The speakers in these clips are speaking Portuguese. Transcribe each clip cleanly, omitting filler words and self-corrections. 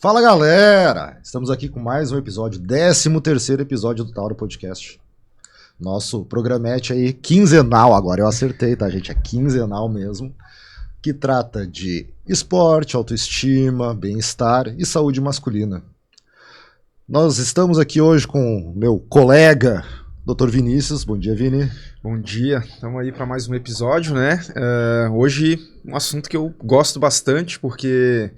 Fala galera, estamos aqui com mais um episódio, 13º episódio do Tauro Podcast. Nosso programete aí, quinzenal agora, eu acertei, tá gente, é quinzenal mesmo, que trata de esporte, autoestima, bem-estar e saúde masculina. Nós estamos aqui hoje com o meu colega, Dr. Vinícius. Bom dia, Vini. Bom dia, estamos aí para mais um episódio, né? Hoje um assunto que eu gosto bastante, porque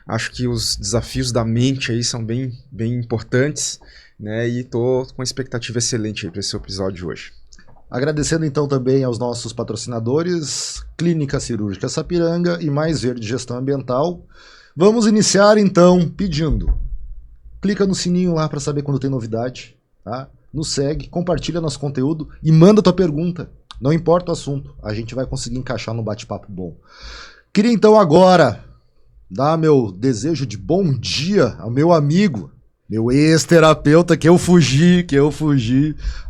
acho que os desafios da mente aí são bem importantes, né? E tô com uma expectativa excelente aí para esse episódio de hoje. Agradecendo então também aos nossos patrocinadores, Clínica Cirúrgica Sapiranga e Mais Verde Gestão Ambiental. Vamos iniciar então pedindo, clica no sininho lá para saber quando tem novidade, tá? Nos segue, compartilha nosso conteúdo e manda tua pergunta. Não importa o assunto, a gente vai conseguir encaixar num bate-papo bom. Queria então agora dar meu desejo de bom dia ao meu amigo, meu ex-terapeuta que eu fugi,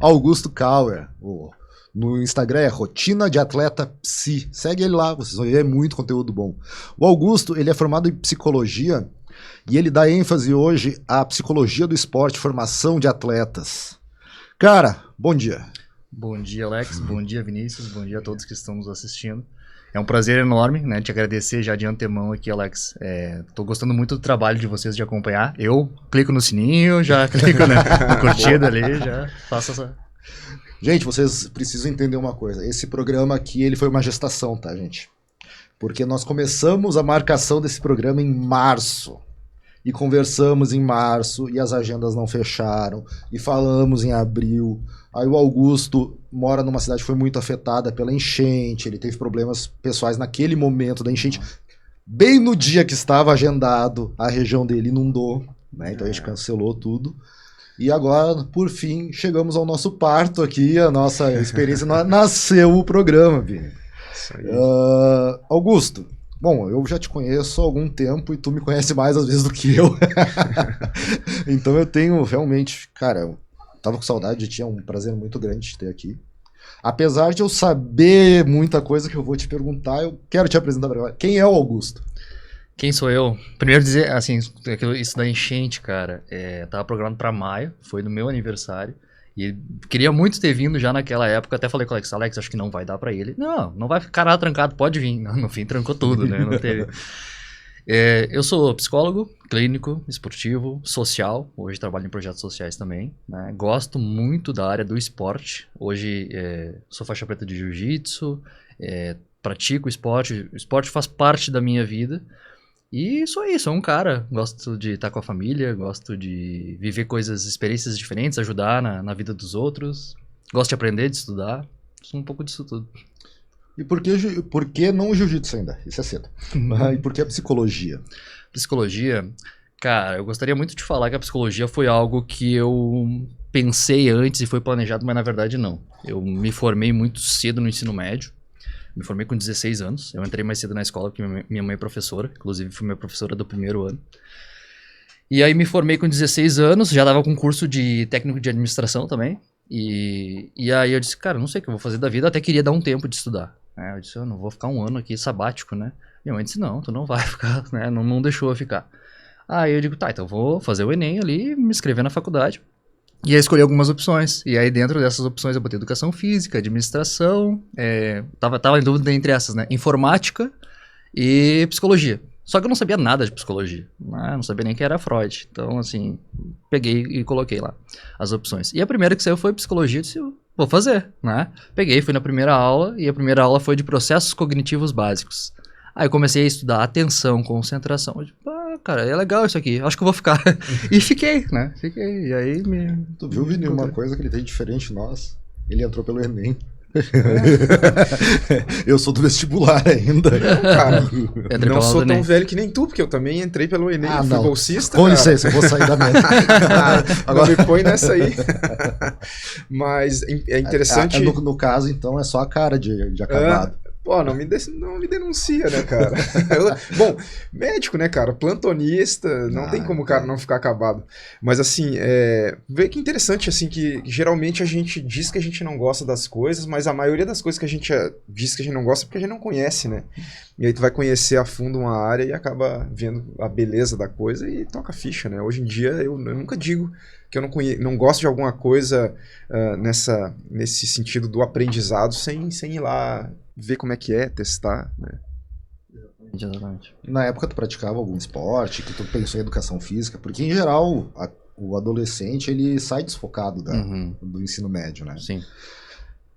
Augusto Kauer. No Instagram é Rotina de Atleta Psi. Segue ele lá, vocês vão ver muito conteúdo bom. O Augusto, ele é formado em psicologia e ele dá ênfase hoje à psicologia do esporte, formação de atletas. Cara, bom dia. Bom dia, Alex. Bom dia, Vinícius. Bom dia a todos que estão nos assistindo. É um prazer enorme, né, te agradecer já de antemão aqui, Alex. Tô gostando muito do trabalho de vocês de acompanhar. Eu clico no sininho, já clico na curtida ali, já faço essa... Gente, vocês precisam entender uma coisa. Esse programa aqui, ele foi uma gestação, tá, gente? Porque nós começamos a marcação desse programa em março. E conversamos em março, e as agendas não fecharam, e falamos em abril. Aí o Augusto mora numa cidade que foi muito afetada pela enchente, ele teve problemas pessoais naquele momento da enchente. Bem no dia que estava agendado, a região dele inundou, né? Então a gente cancelou tudo. E agora, por fim, chegamos ao nosso parto aqui, a nossa experiência, nasceu o programa, Vini. Isso aí. Augusto, bom, eu já te conheço há algum tempo e tu me conhece mais às vezes do que eu. Então eu tenho realmente, cara, eu tava com saudade de ti, é um prazer muito grande te ter aqui. Apesar de eu saber muita coisa que eu vou te perguntar, eu quero te apresentar pra ela. Quem é o Augusto? Quem sou eu? Primeiro dizer, assim, isso da enchente, cara, tava programado pra maio, foi no meu aniversário. E queria muito ter vindo já naquela época, até falei com o Alex, acho que não vai dar pra ele. Não vai ficar nada trancado, pode vir. No fim, trancou tudo, né? Não teve. Eu sou psicólogo, clínico, esportivo, social. Hoje trabalho em projetos sociais também, né? Gosto muito da área do esporte. Hoje sou faixa preta de jiu-jitsu, pratico esporte. O esporte faz parte da minha vida. E sou isso, sou um cara, gosto de estar com a família, gosto de viver experiências diferentes, ajudar na vida dos outros, gosto de aprender, de estudar, sou um pouco disso tudo. E por que não o jiu-jitsu ainda? Isso é cedo. E por que a psicologia? Psicologia, cara, eu gostaria muito de falar que a psicologia foi algo que eu pensei antes e foi planejado, mas na verdade não. Eu me formei muito cedo no ensino médio. Me formei com 16 anos, eu entrei mais cedo na escola porque minha mãe é professora, inclusive fui minha professora do primeiro ano. E aí me formei com 16 anos, já dava com curso de técnico de administração também. E aí eu disse, cara, não sei o que eu vou fazer da vida, até queria dar um tempo de estudar. Eu disse, eu não vou ficar um ano aqui sabático, né? Minha mãe disse, não, tu não vai ficar, né? Não deixou eu ficar. Aí eu digo, tá, então eu vou fazer o Enem ali, me inscrever na faculdade. E aí escolhi algumas opções, e aí dentro dessas opções eu botei educação física, administração, tava em dúvida entre essas, né, informática e psicologia. Só que eu não sabia nada de psicologia, né? Não sabia nem que era Freud, então assim, peguei e coloquei lá as opções. E a primeira que saiu foi psicologia, eu disse, vou fazer, né, peguei, fui na primeira aula, e a primeira aula foi de processos cognitivos básicos. Aí eu comecei a estudar atenção, concentração. Eu disse, cara, é legal isso aqui, acho que eu vou ficar. E fiquei, né? Fiquei, e aí me... Tu viu, Vini, uma coisa que ele tem diferente de nós? Ele entrou pelo Enem. Eu sou do vestibular ainda. Cara, não sou tão velho que nem tu, porque eu também entrei pelo Enem, fui bolsista. Com licença, eu vou sair da meta. Agora me põe nessa aí. Mas é interessante... No caso, então, é só a cara de acabado. Pô, não me denuncia, né, cara? Bom, médico, né, cara? Plantonista, não tem como o cara não ficar acabado. Mas, assim, vê que interessante, assim, que geralmente a gente diz que a gente não gosta das coisas, mas a maioria das coisas que a gente diz que a gente não gosta é porque a gente não conhece, né? E aí tu vai conhecer a fundo uma área e acaba vendo a beleza da coisa e toca a ficha, né? Hoje em dia eu nunca digo que eu não gosto de alguma coisa nesse sentido do aprendizado sem ir lá ver como é que é, testar, né? Exatamente. Na época tu praticava algum esporte, que tu pensou em educação física? Porque em geral o adolescente ele sai desfocado do ensino médio, né? Sim.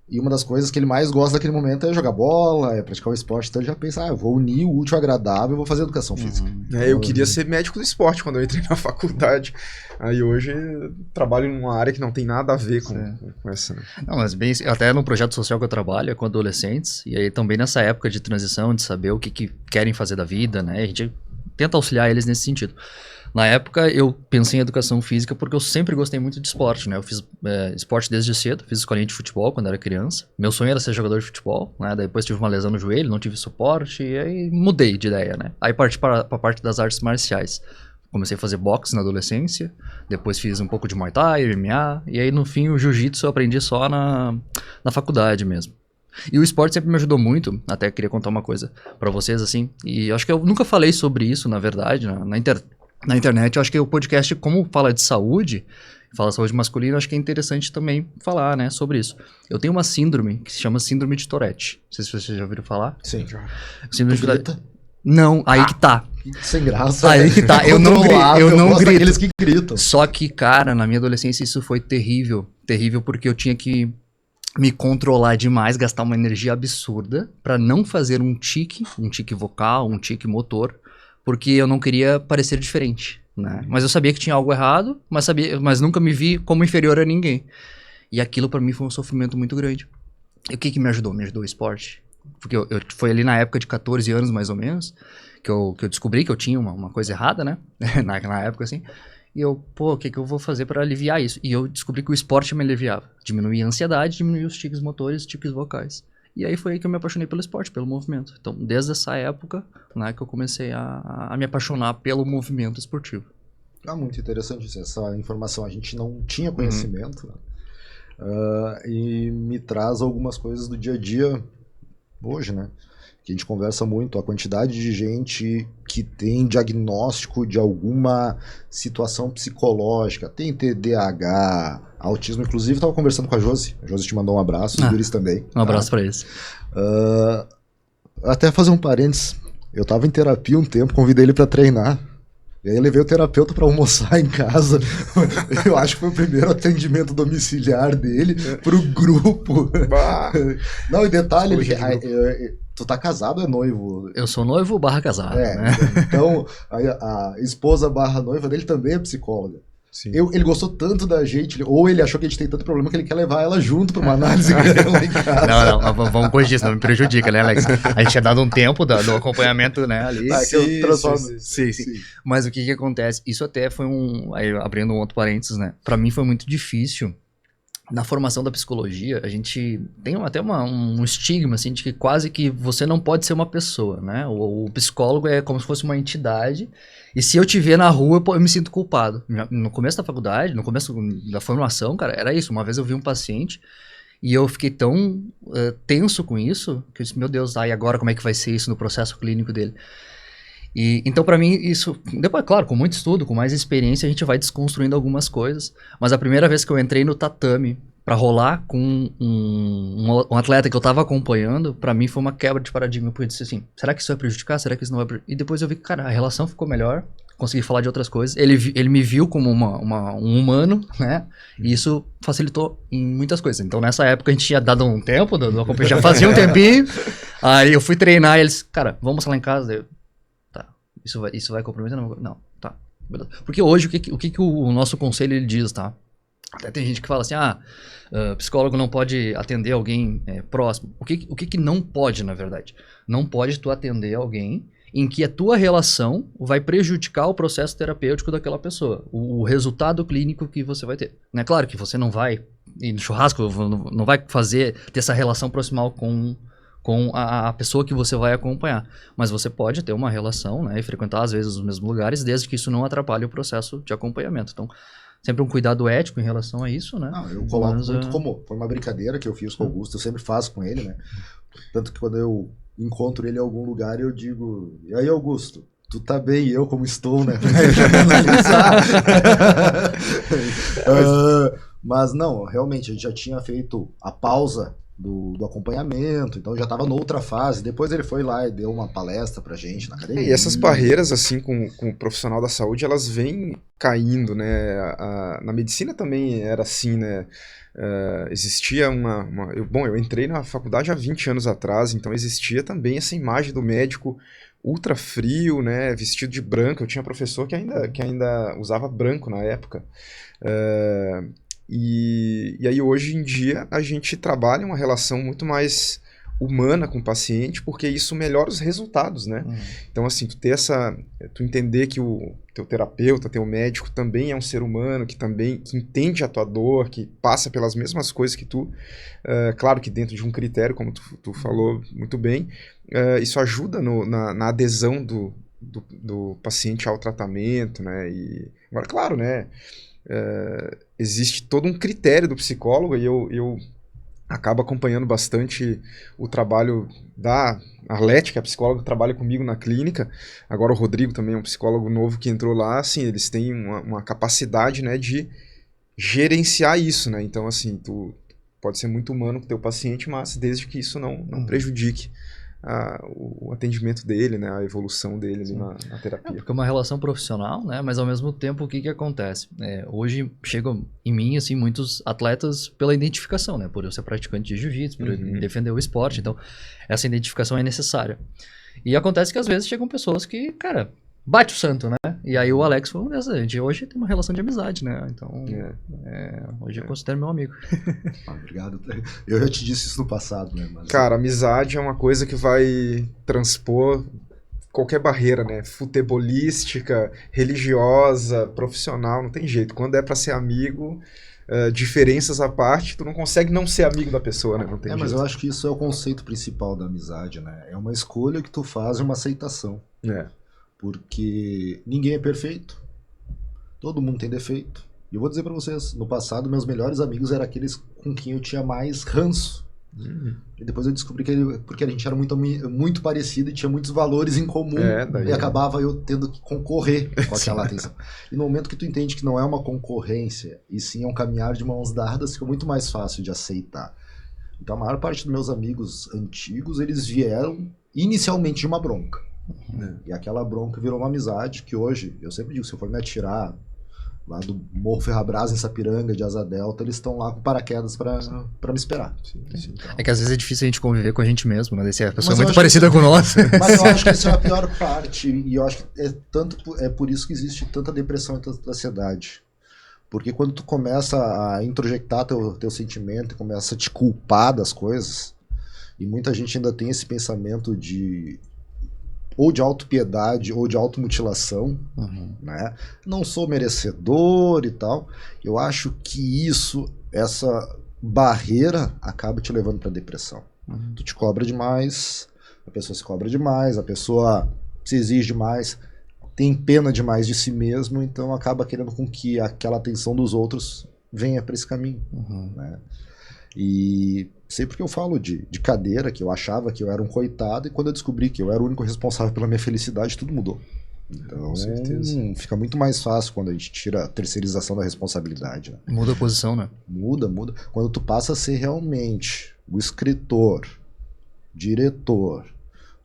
E uma das coisas que ele mais gosta naquele momento é jogar bola, é praticar o esporte. Então ele já pensa, eu vou unir o útil ao agradável, vou fazer educação física. Eu queria ser médico do esporte quando eu entrei na faculdade. Aí hoje eu trabalho numa área que não tem nada a ver com essa. Né? Não, mas bem, até no projeto social que eu trabalho é com adolescentes, e aí também nessa época de transição, de saber o que querem fazer da vida, né? A gente tenta auxiliar eles nesse sentido. Na época, eu pensei em educação física porque eu sempre gostei muito de esporte, né? Eu fiz esporte desde cedo, fiz escolinha de futebol quando era criança. Meu sonho era ser jogador de futebol, né? Depois tive uma lesão no joelho, não tive suporte, e aí mudei de ideia, né? Aí parti para a parte das artes marciais. Comecei a fazer boxe na adolescência, depois fiz um pouco de Muay Thai, MMA, e aí no fim o Jiu-Jitsu eu aprendi só na faculdade mesmo. E o esporte sempre me ajudou muito, até queria contar uma coisa pra vocês, assim, e acho que eu nunca falei sobre isso, na verdade, na internet. Eu acho que o podcast, como fala de saúde, fala saúde masculina, eu acho que é interessante também falar, né, sobre isso. Eu tenho uma síndrome que se chama síndrome de Tourette. Não sei se vocês já ouviram falar. Sim. Síndrome de Tourette. Não, aí que tá. Sem graça. Aí que tá. Eu não grito. Aqueles que gritam. Só que, cara, na minha adolescência isso foi terrível. Terrível porque eu tinha que me controlar demais, gastar uma energia absurda pra não fazer um tique vocal, um tique motor, porque eu não queria parecer diferente, né? Mas eu sabia que tinha algo errado, mas nunca me vi como inferior a ninguém. E aquilo pra mim foi um sofrimento muito grande. E o que me ajudou? Me ajudou o esporte. Porque foi ali na época de 14 anos, mais ou menos, que eu descobri que eu tinha uma coisa errada, né? na época, assim. E eu, o que eu vou fazer pra aliviar isso? E eu descobri que o esporte me aliviava. Diminuía a ansiedade, diminuía os tiques motores, os tiques vocais. E aí foi aí que eu me apaixonei pelo esporte, pelo movimento. Então, desde essa época, né, que eu comecei a me apaixonar pelo movimento esportivo. Muito interessante isso. Essa informação a gente não tinha conhecimento, né? E me traz algumas coisas do dia a dia hoje, né? Que a gente conversa muito, a quantidade de gente que tem diagnóstico de alguma situação psicológica, tem TDAH, autismo. Inclusive, estava conversando com a Josi te mandou um abraço, os guris também. Um abraço para eles. Até fazer um parênteses, eu estava em terapia um tempo, convidei ele para treinar. E aí eu levei o terapeuta para almoçar em casa. Eu acho que foi o primeiro atendimento domiciliar dele pro grupo. Não, e detalhe, tu tá casado ou é noivo? Eu sou noivo / casado, né? Então, a esposa / noiva dele também é psicóloga. Ele gostou tanto da gente, ou ele achou que a gente tem tanto problema que ele quer levar ela junto pra uma análise lá em casa. Não, vamos corrigir, senão me prejudica, né, Alex? A gente tinha dado um tempo do acompanhamento, né, ali. Sim. Mas o que acontece? Isso até foi aí, abrindo um outro parênteses, né? Pra mim foi muito difícil. Na formação da psicologia, a gente tem até um estigma, assim, de que quase que você não pode ser uma pessoa, né? O psicólogo é como se fosse uma entidade, e se eu te ver na rua, eu me sinto culpado. No começo da faculdade, no começo da formação, cara, era isso. Uma vez eu vi um paciente e eu fiquei tão tenso com isso, que eu disse, meu Deus, e agora como é que vai ser isso no processo clínico dele? E, então, pra mim, isso... Depois, claro, com muito estudo, com mais experiência, a gente vai desconstruindo algumas coisas. Mas a primeira vez que eu entrei no tatame pra rolar com um atleta que eu tava acompanhando, pra mim foi uma quebra de paradigma. Porque eu disse assim, será que isso vai prejudicar? Será que isso não vai prejudicar? E depois eu vi que, cara, a relação ficou melhor. Consegui falar de outras coisas. Ele me viu como um humano, né? E isso facilitou em muitas coisas. Então, nessa época, a gente tinha dado um tempo, já fazia um tempinho. Aí eu fui treinar e eles, cara, vamos lá em casa. Isso vai comprometer? Não, tá. Beleza. Porque hoje, o que o nosso conselho ele diz, tá? Até tem gente que fala assim, psicólogo não pode atender alguém próximo. O que não pode, na verdade? Não pode tu atender alguém em que a tua relação vai prejudicar o processo terapêutico daquela pessoa. O resultado clínico que você vai ter. É claro que você não vai ir no churrasco, não vai ter essa relação proximal com com a pessoa que você vai acompanhar. Mas você pode ter uma relação, né, e frequentar às vezes os mesmos lugares, desde que isso não atrapalhe o processo de acompanhamento. Então, sempre um cuidado ético em relação a isso, né? Não, eu coloco muito como... Foi uma brincadeira que eu fiz com o Augusto, eu sempre faço com ele, né? Tanto que quando eu encontro ele em algum lugar, eu digo, e aí, Augusto, tu tá bem, e eu como estou, né? Mas não, realmente, a gente já tinha feito a pausa do acompanhamento, então já estava noutra fase. Depois ele foi lá e deu uma palestra pra gente na academia. E essas barreiras, assim, com o profissional da saúde, elas vêm caindo, né? Na medicina também era assim, né? Existia eu entrei na faculdade há 20 anos atrás, então existia também essa imagem do médico ultra frio, né? Vestido de branco. Eu tinha professor que ainda usava branco na época. E aí hoje em dia a gente trabalha uma relação muito mais humana com o paciente, porque isso melhora os resultados, né? Então assim, tu entender que o teu terapeuta, teu médico também é um ser humano, que entende a tua dor, que passa pelas mesmas coisas que tu, claro que dentro de um critério, como tu falou muito bem, isso ajuda na adesão do paciente ao tratamento, né? E agora, claro, né? Existe todo um critério do psicólogo e eu acabo acompanhando bastante o trabalho da Arlete, que é a psicóloga que trabalha comigo na clínica. Agora o Rodrigo também é um psicólogo novo que entrou lá. Assim, eles têm uma capacidade, né, de gerenciar isso, né? Então, assim, tu pode ser muito humano com o teu paciente, mas desde que isso não prejudique o atendimento dele, né, a evolução dele ali na terapia. Porque é uma relação profissional, né, mas ao mesmo tempo o que acontece? Hoje chegam em mim assim, muitos atletas pela identificação, né, por eu ser praticante de jiu-jitsu, por eu defender o esporte, então essa identificação é necessária. E acontece que às vezes chegam pessoas que, cara, bate o santo, né? E aí o Alex falou, a gente hoje tem uma relação de amizade, né? Então, hoje eu considero meu amigo. Obrigado. Eu já te disse isso no passado, né? Mas... Cara, amizade é uma coisa que vai transpor qualquer barreira, né? Futebolística, religiosa, profissional, não tem jeito. Quando é pra ser amigo, diferenças à parte, tu não consegue não ser amigo da pessoa, né? Não tem jeito. Mas eu acho que isso é o conceito principal da amizade, né? É uma escolha que tu faz e uma aceitação. Porque ninguém é perfeito, todo mundo tem defeito. E eu vou dizer pra vocês, no passado meus melhores amigos eram aqueles com quem eu tinha mais ranço. E depois eu descobri que porque a gente era muito parecido e tinha muitos valores em comum, e acabava eu tendo que concorrer com aquela atenção. E no momento que tu entende que não é uma concorrência, e sim é um caminhar de mãos dadas, fica muito mais fácil de aceitar. Então a maior parte dos meus amigos antigos, eles vieram inicialmente de uma bronca. E aquela bronca virou uma amizade que hoje, eu sempre digo, se eu for me atirar lá do Morro Ferrabras em Sapiranga, de Asa Delta, eles estão lá com paraquedas pra me esperar. Sim. É que às vezes é difícil a gente conviver com a gente mesmo, né? Se a pessoa é muito parecida com nós. Mas eu acho que isso é a pior parte, e eu acho que é por isso que existe tanta depressão e tanta ansiedade. Porque quando tu começa a introjectar teu sentimento e começa a te culpar das coisas, e muita gente ainda tem esse pensamento ou de autopiedade ou de automutilação, né? Não sou merecedor e tal. Eu acho que essa barreira acaba te levando para depressão. Tu te cobra demais, a pessoa se cobra demais, a pessoa se exige demais, tem pena demais de si mesmo, então acaba querendo com que aquela atenção dos outros venha para esse caminho, né? E sempre que eu falo de cadeira, que eu achava que eu era um coitado, e quando eu descobri que eu era o único responsável pela minha felicidade, tudo mudou. Então, com certeza. Fica muito mais fácil quando a gente tira a terceirização da responsabilidade, né? Muda a posição, né? Muda. Quando tu passa a ser realmente o escritor, diretor,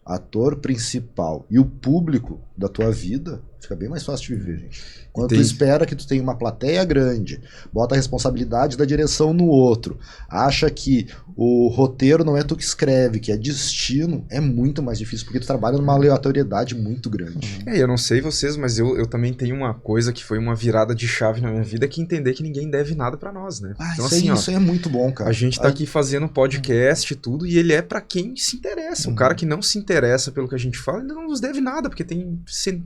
ator principal e o público da tua vida, fica bem mais fácil de viver, gente. Quando tu espera que tu tenha uma plateia grande, bota a responsabilidade da direção no outro, acha que o roteiro não é tu que escreve, que é destino, é muito mais difícil, porque tu trabalha numa aleatoriedade muito grande. Eu não sei vocês, mas eu também tenho uma coisa que foi uma virada de chave na minha vida, que é entender que ninguém deve nada pra nós, né? Então, isso é muito bom, cara. A gente tá aqui fazendo podcast e tudo, e ele é pra quem se interessa. O cara que não se interessa pelo que a gente fala, ele não nos deve nada, porque tem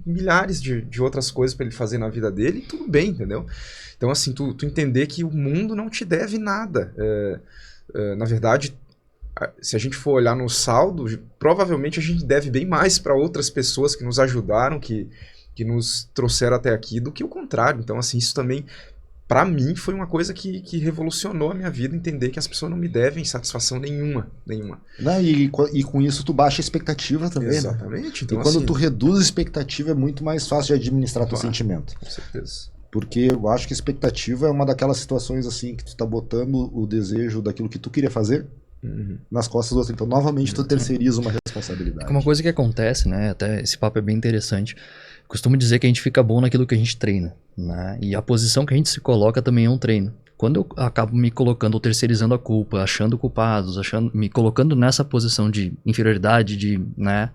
milhares de outras coisas pra ele fazer na vida dele, e tudo bem, entendeu? Então, assim, tu entender que o mundo não te deve nada. Na verdade, se a gente for olhar no saldo, provavelmente a gente deve bem mais para outras pessoas que nos ajudaram, que nos trouxeram até aqui, do que o contrário. Então, assim, isso também, para mim, foi uma coisa que revolucionou a minha vida, entender que as pessoas não me devem satisfação nenhuma. Não, e com isso tu baixa a expectativa também, Exatamente. Né? Então, e quando assim, tu reduz a expectativa, é muito mais fácil de administrar teu sentimento. Com certeza. Porque eu acho que a expectativa é uma daquelas situações assim que tu tá botando o desejo daquilo que tu queria fazer nas costas do outro. Então, novamente, tu terceiriza uma responsabilidade. Uma coisa que acontece, né? Até esse papo é bem interessante. Costumo dizer que a gente fica bom naquilo que a gente treina, né? E a posição que a gente se coloca também é um treino. Quando eu acabo me colocando ou terceirizando a culpa, achando culpados, me colocando nessa posição de inferioridade, né?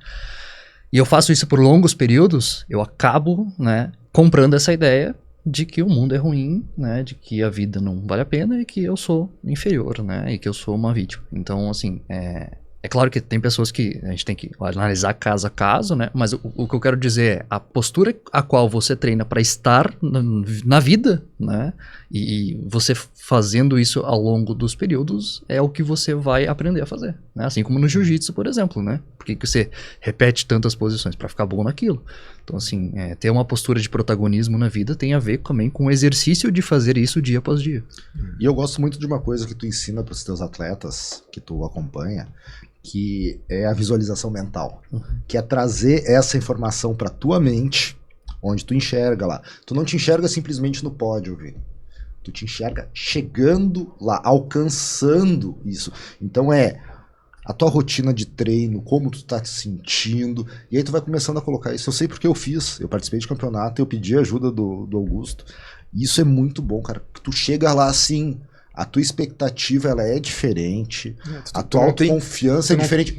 E eu faço isso por longos períodos, eu acabo, né, comprando essa ideia de que o mundo é ruim, né, de que a vida não vale a pena e que eu sou inferior, né, e que eu sou uma vítima. Então, assim, é claro que tem pessoas que a gente tem que analisar caso a caso, né, mas o que eu quero dizer é a postura a qual você treina para estar na vida, né, e você fazendo isso ao longo dos períodos é o que você vai aprender a fazer, né, assim como no jiu-jitsu, por exemplo, né, porque você repete tantas posições para ficar bom naquilo. Então, assim, ter uma postura de protagonismo na vida tem a ver também com o exercício de fazer isso dia após dia. E eu gosto muito de uma coisa que tu ensina para os teus atletas, que tu acompanha, que é a visualização mental. Que é trazer essa informação para tua mente, onde tu enxerga lá. Tu não te enxerga simplesmente no pódio, Vini. Tu te enxerga chegando lá, alcançando isso. Então a tua rotina de treino, como tu tá te sentindo, e aí tu vai começando a colocar isso. Eu sei porque eu fiz, eu participei de campeonato, eu pedi ajuda do Augusto, e isso é muito bom, cara. Tu chega lá assim, a tua expectativa ela é diferente, a tua autoconfiança é diferente,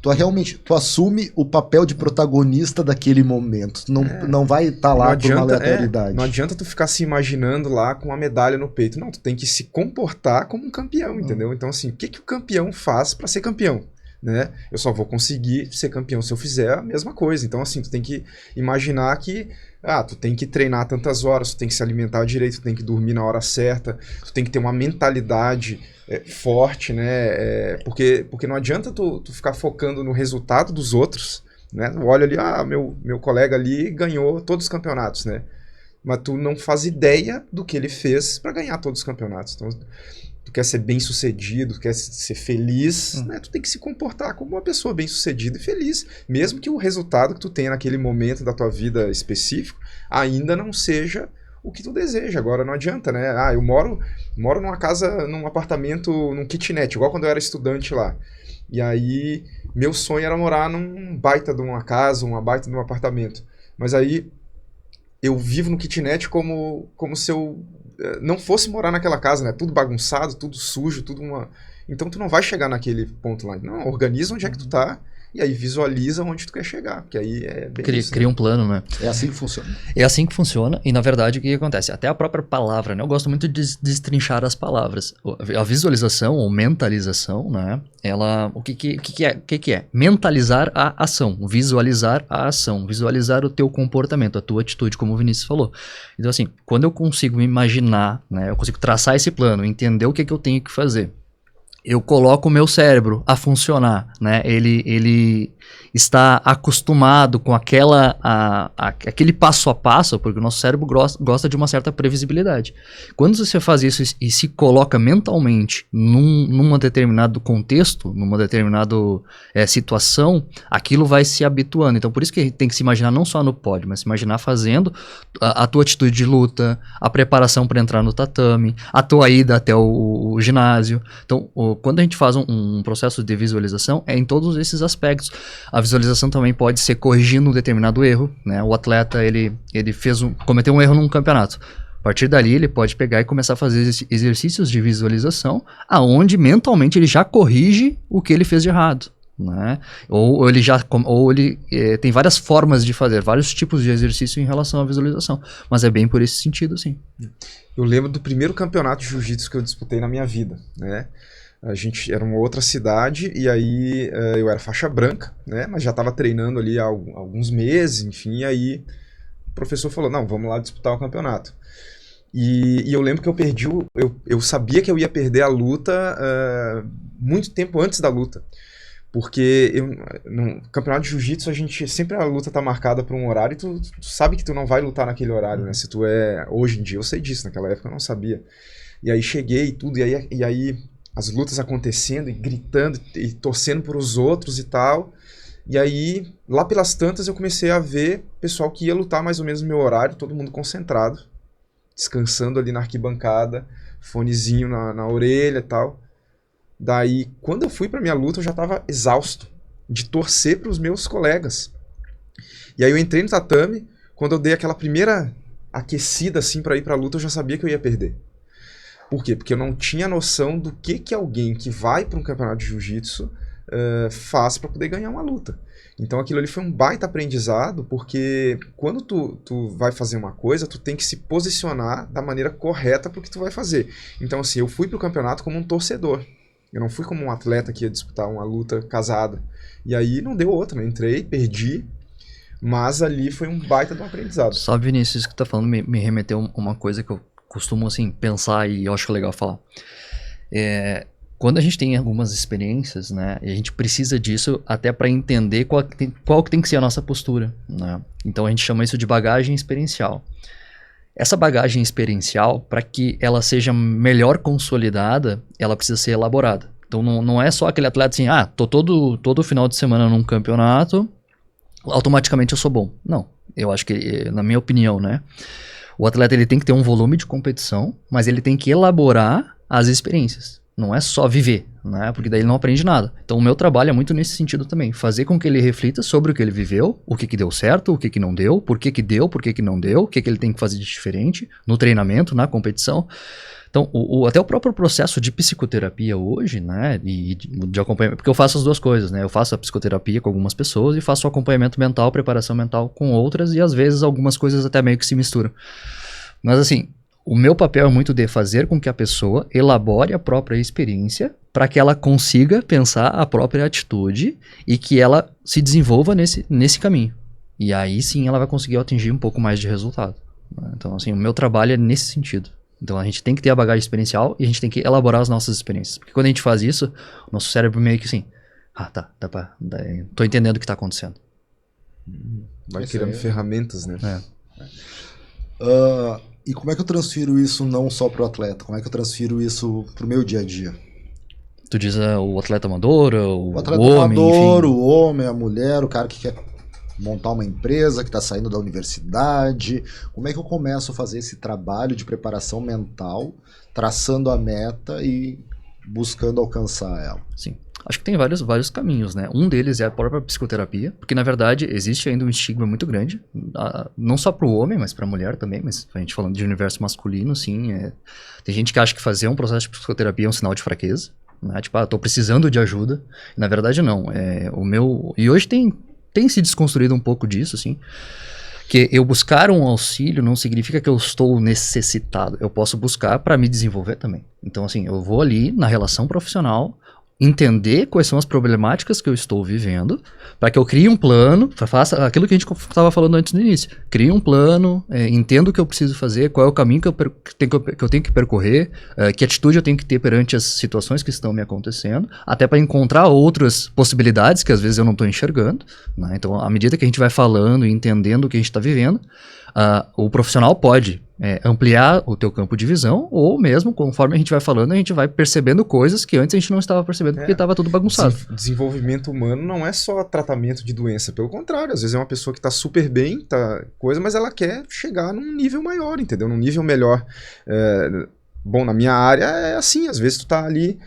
tu realmente, tu assume o papel de protagonista daquele momento, tu não vai estar lá por uma aleatoriedade. Não adianta tu ficar se imaginando lá com uma medalha no peito, não, tu tem que se comportar como um campeão, entendeu? Então, assim, o que o campeão faz para ser campeão? Né? Eu só vou conseguir ser campeão se eu fizer a mesma coisa. Então, assim, tu tem que imaginar que tu tem que treinar tantas horas, tu tem que se alimentar direito, tu tem que dormir na hora certa, tu tem que ter uma mentalidade forte, né? Porque não adianta tu ficar focando no resultado dos outros, né? Olha ali, meu colega ali ganhou todos os campeonatos, né? Mas tu não faz ideia do que ele fez para ganhar todos os campeonatos. Então, tu quer ser bem sucedido, quer ser feliz, né? Tu tem que se comportar como uma pessoa bem sucedida e feliz, mesmo que o resultado que tu tenha naquele momento da tua vida específico ainda não seja o que tu deseja. Agora não adianta, né? Eu moro numa casa, num apartamento, num kitnet, igual quando eu era estudante lá. E aí meu sonho era morar num baita de uma casa, uma baita de um apartamento. Mas aí eu vivo no kitnet como se eu não fosse morar naquela casa, né? Tudo bagunçado, tudo sujo, Então tu não vai chegar naquele ponto lá. Não, organiza onde é que tu tá e aí visualiza onde tu quer chegar, que aí é bem Cria um plano, né? É assim que funciona. É assim que funciona e, na verdade, o que acontece? Até a própria palavra, né? Eu gosto muito de destrinchar as palavras. A visualização ou mentalização, né? O que é? Mentalizar a ação, visualizar a ação, visualizar o teu comportamento, a tua atitude, como o Vinícius falou. Então, assim, quando eu consigo me imaginar, né? Eu consigo traçar esse plano, entender o que eu tenho que fazer, eu coloco o meu cérebro a funcionar, né? Ele está acostumado com aquele passo a passo, porque o nosso cérebro gosta de uma certa previsibilidade. Quando você faz isso e se coloca mentalmente num determinado contexto, numa determinada situação, aquilo vai se habituando. Então, por isso que tem que se imaginar não só no pódio, mas se imaginar fazendo a tua atitude de luta, a preparação para entrar no tatame, a tua ida até o ginásio. Então, quando a gente faz um processo de visualização, é em todos esses aspectos. A visualização também pode ser corrigindo um determinado erro, né? O atleta, ele cometeu um erro num campeonato. A partir dali, ele pode pegar e começar a fazer exercícios de visualização, aonde mentalmente ele já corrige o que ele fez de errado, né? Ou ele tem várias formas de fazer, vários tipos de exercício em relação à visualização. Mas é bem por esse sentido, sim. Eu lembro do primeiro campeonato de jiu-jitsu que eu disputei na minha vida, né? A gente era uma outra cidade e aí eu era faixa branca, né? Mas já estava treinando ali há alguns meses, enfim, e aí o professor falou, não, vamos lá disputar o campeonato. E eu lembro que eu sabia que eu ia perder a luta muito tempo antes da luta. Porque no campeonato de jiu-jitsu, sempre a luta tá marcada por um horário e tu sabe que tu não vai lutar naquele horário, né? Se tu hoje em dia eu sei disso, naquela época eu não sabia. E aí cheguei e tudo, e aí as lutas acontecendo e gritando e torcendo por os outros e tal. E aí, lá pelas tantas, eu comecei a ver pessoal que ia lutar mais ou menos no meu horário, todo mundo concentrado, descansando ali na arquibancada, fonezinho na orelha e tal. Daí, quando eu fui pra minha luta, eu já tava exausto de torcer pros meus colegas. E aí eu entrei no tatame, quando eu dei aquela primeira aquecida assim pra ir pra luta, eu já sabia que eu ia perder. Por quê? Porque eu não tinha noção do que alguém que vai pra um campeonato de jiu-jitsu faz pra poder ganhar uma luta. Então aquilo ali foi um baita aprendizado, porque quando tu vai fazer uma coisa, tu tem que se posicionar da maneira correta pro que tu vai fazer. Então assim, eu fui pro campeonato como um torcedor. Eu não fui como um atleta que ia disputar uma luta casada. E aí não deu outra, né? Entrei, perdi, mas ali foi um baita de um aprendizado. Sabe, Vinícius, isso que tu tá falando me remeteu a uma coisa que eu costumo, assim, pensar e eu acho legal falar. Quando a gente tem algumas experiências, né, e a gente precisa disso até para entender qual que tem que ser a nossa postura, né? Então a gente chama isso de bagagem experiencial. Essa bagagem experiencial, para que ela seja melhor consolidada, ela precisa ser elaborada. Então não é só aquele atleta assim, tô todo final de semana num campeonato, automaticamente eu sou bom. Não, eu acho que, na minha opinião, né, o atleta ele tem que ter um volume de competição, mas ele tem que elaborar as experiências. Não é só viver, né? Porque daí ele não aprende nada. Então o meu trabalho é muito nesse sentido também. Fazer com que ele reflita sobre o que ele viveu, o que deu certo, o que não deu, por que deu, por que não deu, o que ele tem que fazer de diferente no treinamento, na competição. Então, até o próprio processo de psicoterapia hoje, né, e de acompanhamento, porque eu faço as duas coisas, né? Eu faço a psicoterapia com algumas pessoas e faço o acompanhamento mental, preparação mental com outras, e às vezes algumas coisas até meio que se misturam. Mas assim, o meu papel é muito de fazer com que a pessoa elabore a própria experiência para que ela consiga pensar a própria atitude e que ela se desenvolva nesse caminho. E aí sim ela vai conseguir atingir um pouco mais de resultado. Então assim, o meu trabalho é nesse sentido. Então a gente tem que ter a bagagem experiencial e a gente tem que elaborar as nossas experiências. Porque quando a gente faz isso, o nosso cérebro meio que assim, tô entendendo o que está acontecendo. Vai criando ferramentas, né? E como é que eu transfiro isso não só pro atleta? Como é que eu transfiro isso pro meu dia a dia? Tu diz o atleta amador, o atleta homem, amador, enfim. o homem, a mulher, o cara que quer montar uma empresa, que está saindo da universidade. Como é que eu começo a fazer esse trabalho de preparação mental, traçando a meta e buscando alcançar ela? Sim. Acho que tem vários caminhos, né? Um deles é a própria psicoterapia, porque na verdade existe ainda um estigma muito grande, não só para o homem, mas para a mulher também, mas a gente falando de universo masculino, sim. Tem gente que acha que fazer um processo de psicoterapia é um sinal de fraqueza, né? Tipo, tô precisando de ajuda. E, na verdade não. E hoje tem se desconstruído um pouco disso, assim. Que eu buscar um auxílio não significa que eu estou necessitado. Eu posso buscar para me desenvolver também. Então, assim, eu vou ali na relação profissional, entender quais são as problemáticas que eu estou vivendo, para que eu crie um plano, faça aquilo que a gente estava falando antes no início. Crie um plano, entenda o que eu preciso fazer, qual é o caminho que eu tenho que percorrer, que atitude eu tenho que ter perante as situações que estão me acontecendo, até para encontrar outras possibilidades que às vezes eu não estou enxergando, né? Então, à medida que a gente vai falando e entendendo o que a gente está vivendo, o profissional pode ampliar o teu campo de visão, ou mesmo, conforme a gente vai falando, a gente vai percebendo coisas que antes a gente não estava percebendo porque estava tudo bagunçado. Desenvolvimento humano não é só tratamento de doença, pelo contrário, às vezes é uma pessoa que está super bem, mas ela quer chegar num nível maior, entendeu? Num nível melhor. Bom, na minha área é assim, às vezes tu tá ali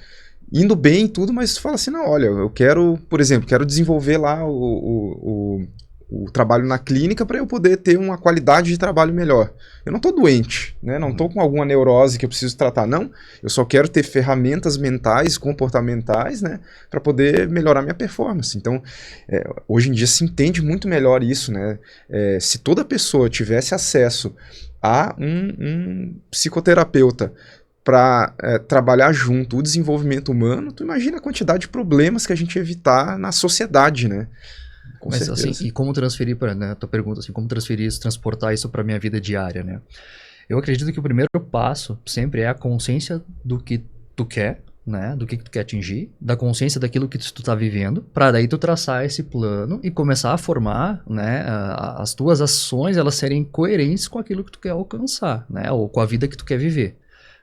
indo bem e tudo, mas tu fala assim, não, olha, eu quero, por exemplo, desenvolver lá o trabalho na clínica para eu poder ter uma qualidade de trabalho melhor. Eu não estou doente, né? Não estou com alguma neurose que eu preciso tratar, não. Eu só quero ter ferramentas mentais, comportamentais, né? Para poder melhorar minha performance. Então, hoje em dia se entende muito melhor isso, né? Se toda pessoa tivesse acesso a um psicoterapeuta para trabalhar junto o desenvolvimento humano, tu imagina a quantidade de problemas que a gente ia evitar na sociedade, né? Mas assim, e como transferir para, né, tua pergunta assim, como transferir isso, transportar isso para minha vida diária, né? Eu acredito que o primeiro passo sempre é a consciência do que tu quer né, do que tu quer atingir, da consciência daquilo que tu tá vivendo, para daí tu traçar esse plano e começar a formar, né, as tuas ações elas serem coerentes com aquilo que tu quer alcançar, né, ou com a vida que tu quer viver.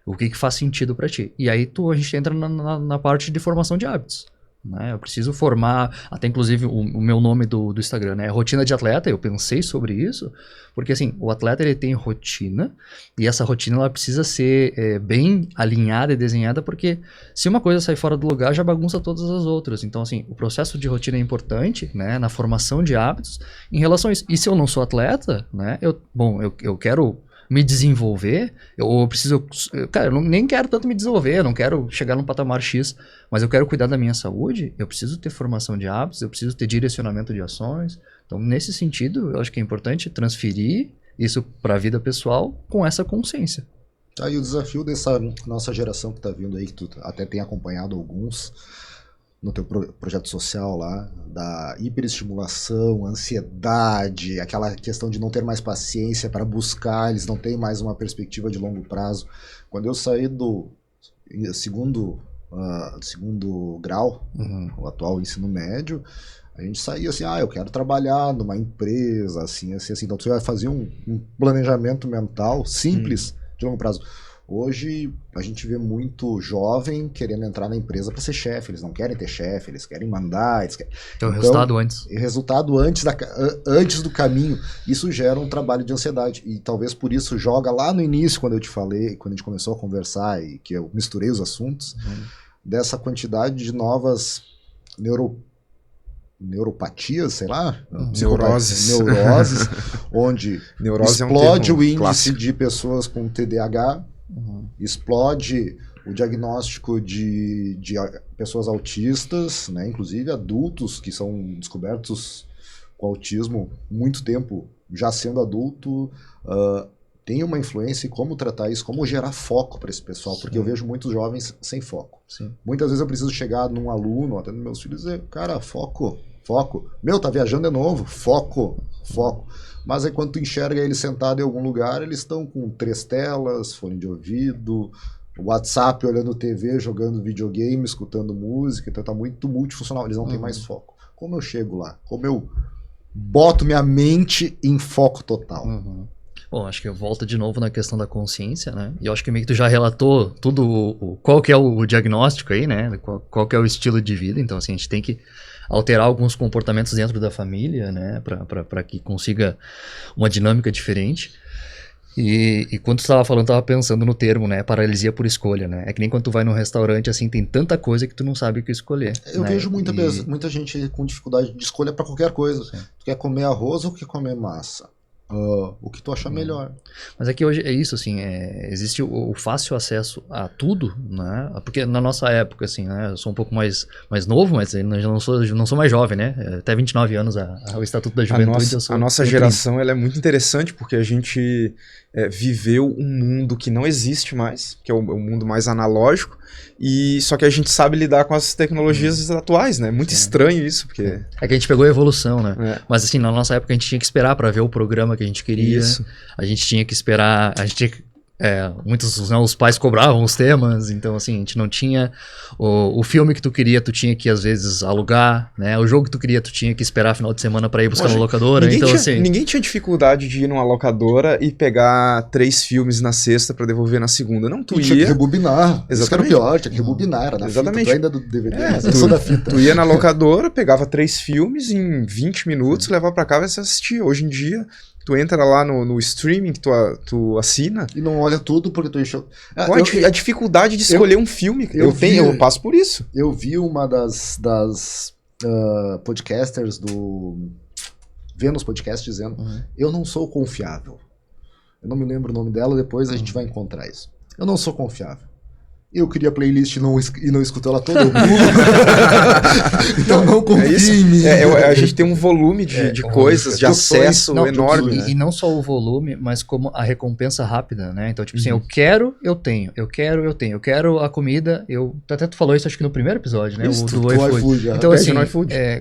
O que faz sentido para ti. E aí a gente entra na parte de formação de hábitos. Né? Eu preciso formar, até inclusive o meu nome do Instagram, né? Rotina de atleta. Eu pensei sobre isso, porque assim, o atleta ele tem rotina, e essa rotina ela precisa ser bem alinhada e desenhada, porque se uma coisa sai fora do lugar, já bagunça todas as outras. Então assim, o processo de rotina é importante, né? Na formação de hábitos em relação a isso. E se eu não sou atleta, né? Eu quero me desenvolver, eu preciso... Cara, eu nem quero tanto me desenvolver, eu não quero chegar num patamar X, mas eu quero cuidar da minha saúde, eu preciso ter formação de hábitos, eu preciso ter direcionamento de ações. Então, nesse sentido, eu acho que é importante transferir isso para a vida pessoal com essa consciência. Aí o desafio dessa nossa geração que está vindo aí, que tu até tem acompanhado alguns no teu projeto social lá, da hiperestimulação, ansiedade, aquela questão de não ter mais paciência para buscar, eles não têm mais uma perspectiva de longo prazo. Quando eu saí do segundo grau, o atual ensino médio, a gente saía assim, eu quero trabalhar numa empresa, assim. Então você vai fazer um planejamento mental simples de longo prazo. Hoje a gente vê muito jovem querendo entrar na empresa para ser chefe. Eles não querem ter chefe, eles querem mandar. Então, o resultado antes. O resultado antes do caminho. Isso gera um trabalho de ansiedade. E talvez por isso joga lá no início, quando eu te falei, quando a gente começou a conversar e que eu misturei os assuntos, dessa quantidade de novas neuropatias, sei lá, neuroses, onde explode o índice de pessoas com TDAH, explode o diagnóstico de pessoas autistas, né, inclusive adultos que são descobertos com autismo muito tempo já sendo adulto. Tem uma influência em como tratar isso, como gerar foco para esse pessoal, porque eu vejo muitos jovens sem foco. Sim. Muitas vezes eu preciso chegar num aluno, até nos meus filhos, e dizer, cara, foco. Tá viajando de novo, foco. Mas aí quando tu enxerga eles sentados em algum lugar, eles estão com 3 telas, fone de ouvido, WhatsApp, olhando TV, jogando videogame, escutando música, então tá muito multifuncional, eles não têm mais foco. Como eu chego lá? Como eu boto minha esse em foco total? Bom, acho que eu volto de novo na questão da consciência, né? E eu acho que meio que tu já relatou tudo, qual que é o diagnóstico aí, né? Qual que é o estilo de vida. Então, assim, a gente tem que alterar alguns comportamentos dentro da família, né? Para que consiga uma dinâmica diferente. E quando tu estava falando, eu estava pensando no termo, né? Paralisia por escolha, né? É que nem quando tu vai num restaurante, assim, tem tanta coisa que tu não sabe o que escolher. Eu vejo muita gente com dificuldade de escolha para qualquer coisa. Sim. Tu quer comer arroz ou quer comer massa? O que tu achar melhor. Mas é que hoje é isso, assim, existe o fácil acesso a tudo, né? Porque na nossa época, assim, né? Eu sou um pouco mais novo, mas eu não sou mais jovem, né? Até 29 anos o Estatuto da Juventude. A nossa geração ela é muito interessante porque a gente viveu um mundo que não existe mais, que é o mundo mais analógico, e só que a gente sabe lidar com as tecnologias atuais, né? Muito estranho isso, porque... É que a gente pegou a evolução, né? Mas assim, na nossa época a gente tinha que esperar para ver o programa que a gente queria. Isso. A gente tinha que esperar, muitos, né, os pais cobravam os temas, então assim, a gente não tinha o filme que tu queria, tu tinha que às vezes alugar, né? O jogo que tu queria, tu tinha que esperar final de semana para ir buscar na locadora. Ninguém tinha dificuldade de ir numa locadora e pegar 3 filmes na sexta para devolver na segunda. Não, tu ia... Tinha que rebobinar. Exatamente. Isso era o pior, tinha que rebobinar, era na exatamente. Fita, tu ainda do DVD, da fita. Tu ia na locadora, pegava 3 filmes em 20 minutos, levava para casa e você assistia. Hoje em dia... Tu entra lá no streaming que tu assina. E não olha tudo porque tu encheu. A dificuldade de escolher um filme. Eu passo por isso. Eu vi uma das podcasters do Vênus Podcast dizendo: eu não sou confiável. Eu não me lembro o nome dela, depois a gente vai encontrar isso. Eu não sou confiável. Eu queria playlist e não escuto ela toda. Então não confie em mim. A gente tem um volume de coisas, de acesso enorme. E não só o volume, mas como a recompensa rápida, né? Então, tipo assim, eu quero, eu tenho. Eu quero a comida. Até tu falou isso, acho que no primeiro episódio, né? Isso, do iFood. Então, assim,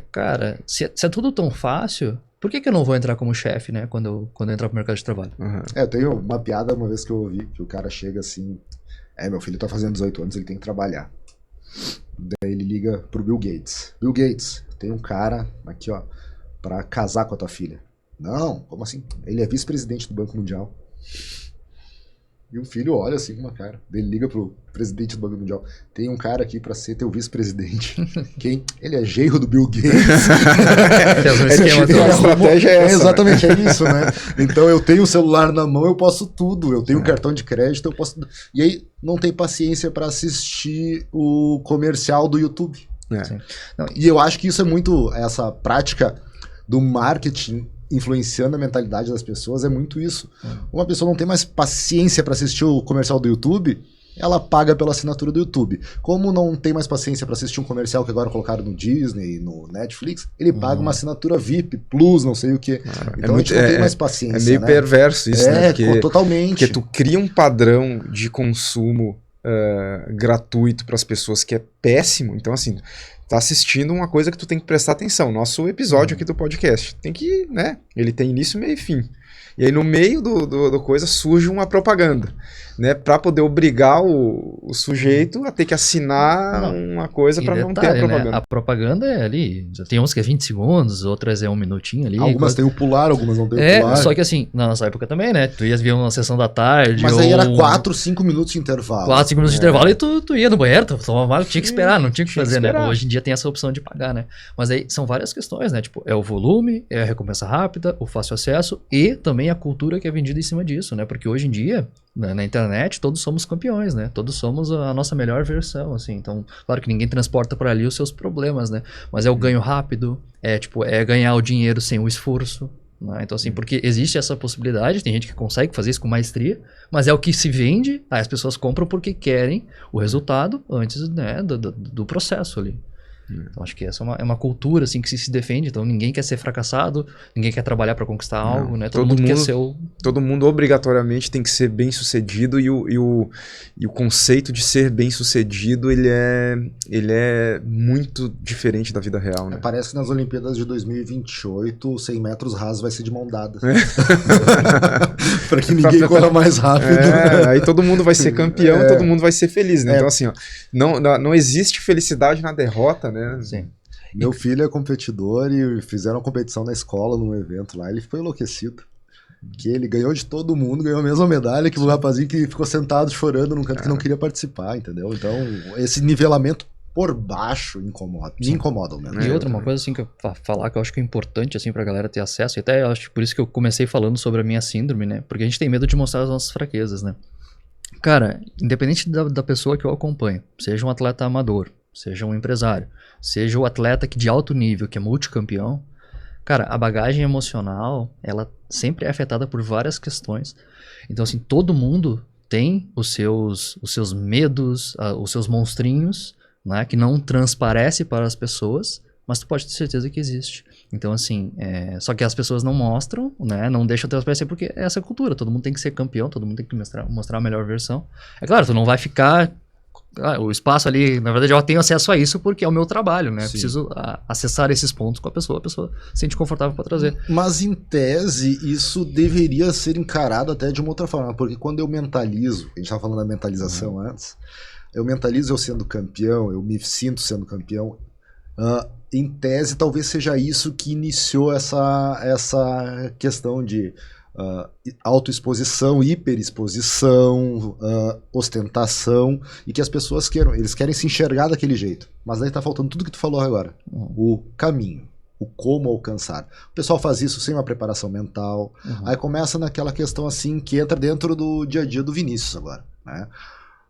cara, se é tudo tão fácil... Por que eu não vou entrar como chefe, né? Quando eu entrar pro mercado de trabalho? Eu tenho uma piada uma vez que eu ouvi, que o cara chega assim... meu filho tá fazendo 18 anos, ele tem que trabalhar. Daí ele liga pro Bill Gates. Bill Gates, tem um cara aqui, ó, pra casar com a tua filha. Não, como assim? Ele é vice-presidente do Banco Mundial. E o filho olha assim com uma cara. Ele liga pro presidente do Banco Mundial. Tem um cara aqui pra ser teu vice-presidente. Quem? Ele é genro do Bill Gates. A estratégia é essa. Exatamente, é isso, né? Então eu tenho o celular na mão, eu posso tudo. Eu tenho cartão de crédito, eu posso... E aí não tem paciência pra assistir o comercial do YouTube. Não, e eu acho que isso é muito... Essa prática do marketing influenciando a mentalidade das pessoas é muito isso. Uma pessoa não tem mais paciência para assistir o comercial do YouTube, ela paga pela assinatura do YouTube. Como não tem mais paciência para assistir um comercial que agora colocaram no Disney, no Netflix, ele paga uma assinatura VIP, Plus, não sei o que. Então a gente não tem mais paciência. É meio perverso isso, né? Totalmente. Porque tu cria um padrão de consumo gratuito para as pessoas que é péssimo. Então, assim, tá assistindo uma coisa que tu tem que prestar atenção. Nosso episódio aqui do podcast. Tem que, né? Ele tem início, meio e fim. E aí no meio do coisa surge uma propaganda, né? Pra poder obrigar o sujeito a ter que assinar uma coisa pra não ter a propaganda. Né? A propaganda é ali, tem uns que é 20 segundos, outras é 1 minutinho ali. Algumas tem o pular, algumas não tem o pular. Só que assim, na nossa época também, né? Tu ias ver uma sessão da tarde. Mas aí era 4, 5 minutos de intervalo. 4, 5 minutos de intervalo e tu ia no banheiro, tu tomava, tinha que esperar, não tinha que fazer, né? Hoje em dia tem essa opção de pagar, né? Mas aí são várias questões, né? Tipo, é o volume, é a recompensa rápida, o fácil acesso e também a cultura que é vendida em cima disso, né? Porque hoje em dia, na internet, todos somos campeões, né? Todos somos a nossa melhor versão, assim. Então, claro que ninguém transporta por ali os seus problemas, né? Mas é o ganho rápido, é ganhar o dinheiro sem o esforço, né? Então, assim, porque existe essa possibilidade, tem gente que consegue fazer isso com maestria, mas é o que se vende, aí as pessoas compram porque querem o resultado antes, né, do processo ali. Então acho que essa é uma cultura assim que se defende, então ninguém quer ser fracassado, ninguém quer trabalhar para conquistar algo, né? Todo mundo quer ser Todo mundo obrigatoriamente tem que ser bem sucedido e o conceito de ser bem sucedido ele é muito diferente da vida real, né? Parece que nas Olimpíadas de 2028 100 metros rasos vai ser de mão dada. Para que ninguém corra mais rápido. Aí todo mundo vai ser campeão e todo mundo vai ser feliz, né? Então assim, ó, não existe felicidade na derrota, né? Sim. Meu filho é competidor e fizeram uma competição na escola, num evento lá, ele ficou enlouquecido. Que ele ganhou de todo mundo, ganhou a mesma medalha que o rapazinho que ficou sentado chorando num canto que não queria participar, entendeu? Então, esse nivelamento por baixo incomoda, me incomoda ao menos. E outra, uma coisa assim que eu falar que eu acho que é importante assim pra galera ter acesso, e até eu acho por isso que eu comecei falando sobre a minha síndrome, né? Porque a gente tem medo de mostrar as nossas fraquezas, né? Cara, independente da pessoa que eu acompanho, seja um atleta amador, seja um empresário, seja o atleta que de alto nível, que é multicampeão, cara, a bagagem emocional, ela sempre é afetada por várias questões. Então, assim, todo mundo tem os seus medos, os seus monstrinhos, né, que não transparece para as pessoas, mas tu pode ter certeza que existe. Então, assim, só que as pessoas não mostram, né, não deixam transparecer porque é essa cultura, todo mundo tem que ser campeão, todo mundo tem que mostrar a melhor versão. É claro, tu não vai ficar... o espaço ali, na verdade eu tenho acesso a isso porque é o meu trabalho, né? Preciso acessar esses pontos com a pessoa se sente confortável para trazer. Mas em tese, isso deveria ser encarado até de uma outra forma, porque quando eu mentalizo, a gente estava falando da mentalização antes, eu mentalizo eu sendo campeão, eu me sinto sendo campeão, em tese talvez seja isso que iniciou essa questão de autoexposição, hiperexposição, ostentação, e que as pessoas eles querem se enxergar daquele jeito. Mas aí tá faltando tudo que tu falou agora. O caminho, o como alcançar. O pessoal faz isso sem uma preparação mental. Aí começa naquela questão assim que entra dentro do dia a dia do Vinícius agora, né?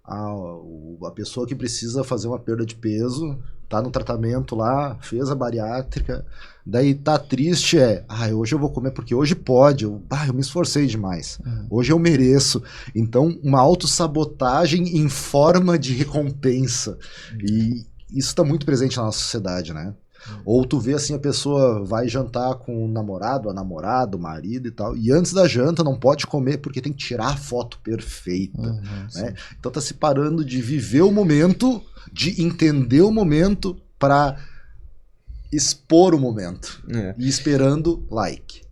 A pessoa que precisa fazer uma perda de peso, tá no tratamento lá, fez a bariátrica, daí tá triste, hoje eu vou comer porque hoje pode, eu me esforcei demais, hoje eu mereço. Então, uma autossabotagem em forma de recompensa. E isso tá muito presente na nossa sociedade, né? Ou tu vê assim, a pessoa vai jantar com o namorado, a namorada, o marido e tal, e antes da janta não pode comer porque tem que tirar a foto perfeita, né? Então tá se parando de viver o momento, de entender o momento para expor o momento. É. E esperando like.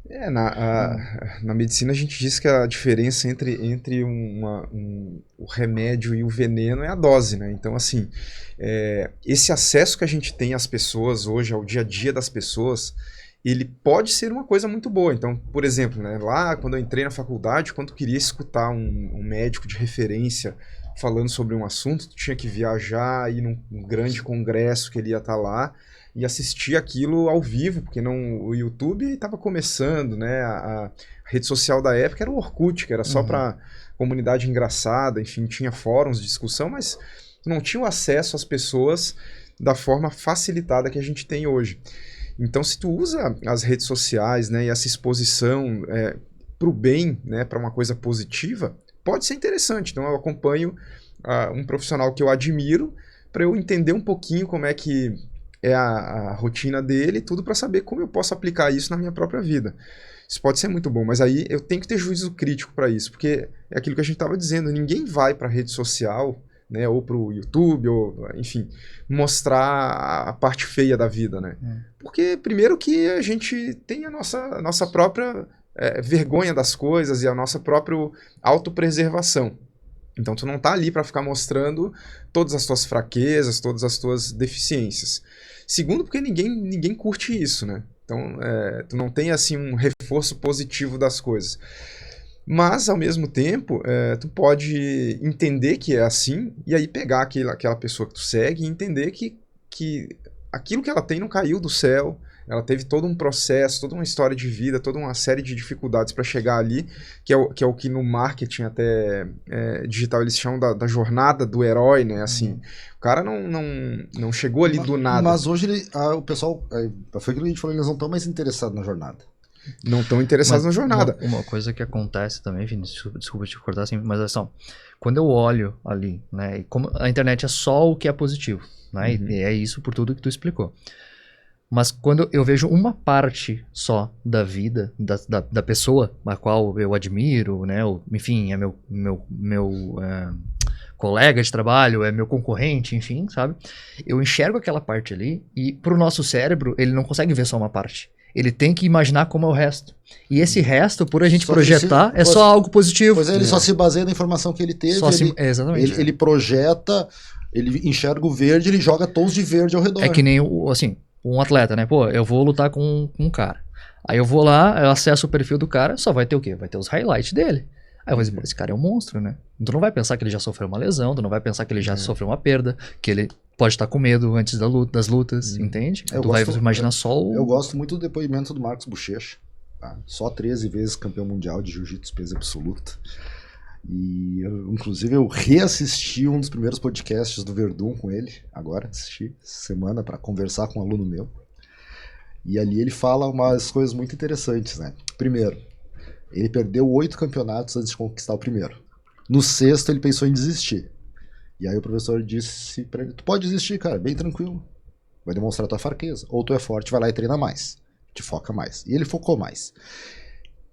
Na medicina a gente diz que a diferença entre o remédio e o veneno é a dose, né? Então, assim, esse acesso que a gente tem às pessoas hoje, ao dia a dia das pessoas, ele pode ser uma coisa muito boa. Então, por exemplo, né, lá quando eu entrei na faculdade, quando eu queria escutar um médico de referência falando sobre um assunto, tu tinha que viajar, ir num grande congresso que ele ia estar lá, e assistir aquilo ao vivo, porque o YouTube estava começando, né? A rede social da época era o Orkut, que era só para comunidade engraçada, enfim, tinha fóruns de discussão, mas não tinha o acesso às pessoas da forma facilitada que a gente tem hoje. Então, se tu usa as redes sociais, né, e essa exposição para o bem, né, para uma coisa positiva, pode ser interessante. Então, eu acompanho um profissional que eu admiro para eu entender um pouquinho como é que é a rotina dele, tudo para saber como eu posso aplicar isso na minha própria vida. Isso pode ser muito bom, mas aí eu tenho que ter juízo crítico para isso, porque é aquilo que a gente estava dizendo, ninguém vai para a rede social, né, ou para o YouTube, ou enfim, mostrar a parte feia da vida, né? Porque primeiro que a gente tem a nossa própria vergonha das coisas e a nossa própria autopreservação. Então tu não tá ali para ficar mostrando todas as tuas fraquezas, todas as tuas deficiências. Segundo, porque ninguém curte isso, né? Então tu não tem assim um reforço positivo das coisas. Mas, ao mesmo tempo, tu pode entender que é assim e aí pegar aquela pessoa que tu segue e entender que aquilo que ela tem não caiu do céu. Ela teve todo um processo, toda uma história de vida, toda uma série de dificuldades para chegar ali, que é o que no marketing até digital eles chamam da jornada do herói, né? Assim, o cara não chegou ali do nada. Mas hoje o pessoal, foi aquilo que a gente falou, eles não estão mais interessados na jornada. Não estão interessados na jornada. Uma coisa que acontece também, Vinícius, desculpa te cortar assim, mas assim, quando eu olho ali, né, e como a internet é só o que é positivo, né, e é isso por tudo que tu explicou. Mas quando eu vejo uma parte só da vida da pessoa a qual eu admiro, né, enfim, é meu colega de trabalho, é meu concorrente, enfim, sabe? Eu enxergo aquela parte ali e pro nosso cérebro ele não consegue ver só uma parte. Ele tem que imaginar como é o resto. E esse resto, por a gente projetar, é só algo positivo. Pois ele só se baseia na informação que ele teve. Exatamente. Ele projeta, ele enxerga o verde, ele joga tons de verde ao redor. É que nem, assim, um atleta, né? Pô, eu vou lutar com um cara. Aí eu vou lá, eu acesso o perfil do cara, só vai ter o quê? Vai ter os highlights dele. Aí eu vou dizer, pô, esse cara é um monstro, né? Tu não vai pensar que ele já sofreu uma lesão, tu não vai pensar que ele já sofreu uma perda, que ele pode estar com medo antes das lutas, entende? Tu vai imaginar só o... Eu gosto muito do depoimento do Marcos Bochecha, tá? Só 13 vezes campeão mundial de jiu-jitsu peso absoluto. E, inclusive, eu reassisti um dos primeiros podcasts do Verdun com ele, agora, assisti essa semana para conversar com um aluno meu. E ali ele fala umas coisas muito interessantes, né? Primeiro, ele perdeu 8 campeonatos antes de conquistar o primeiro. No 6º, ele pensou em desistir. E aí o professor disse pra ele, tu pode desistir, cara, bem tranquilo. Vai demonstrar tua fraqueza. Ou tu é forte, vai lá e treina mais. Te foca mais. E ele focou mais.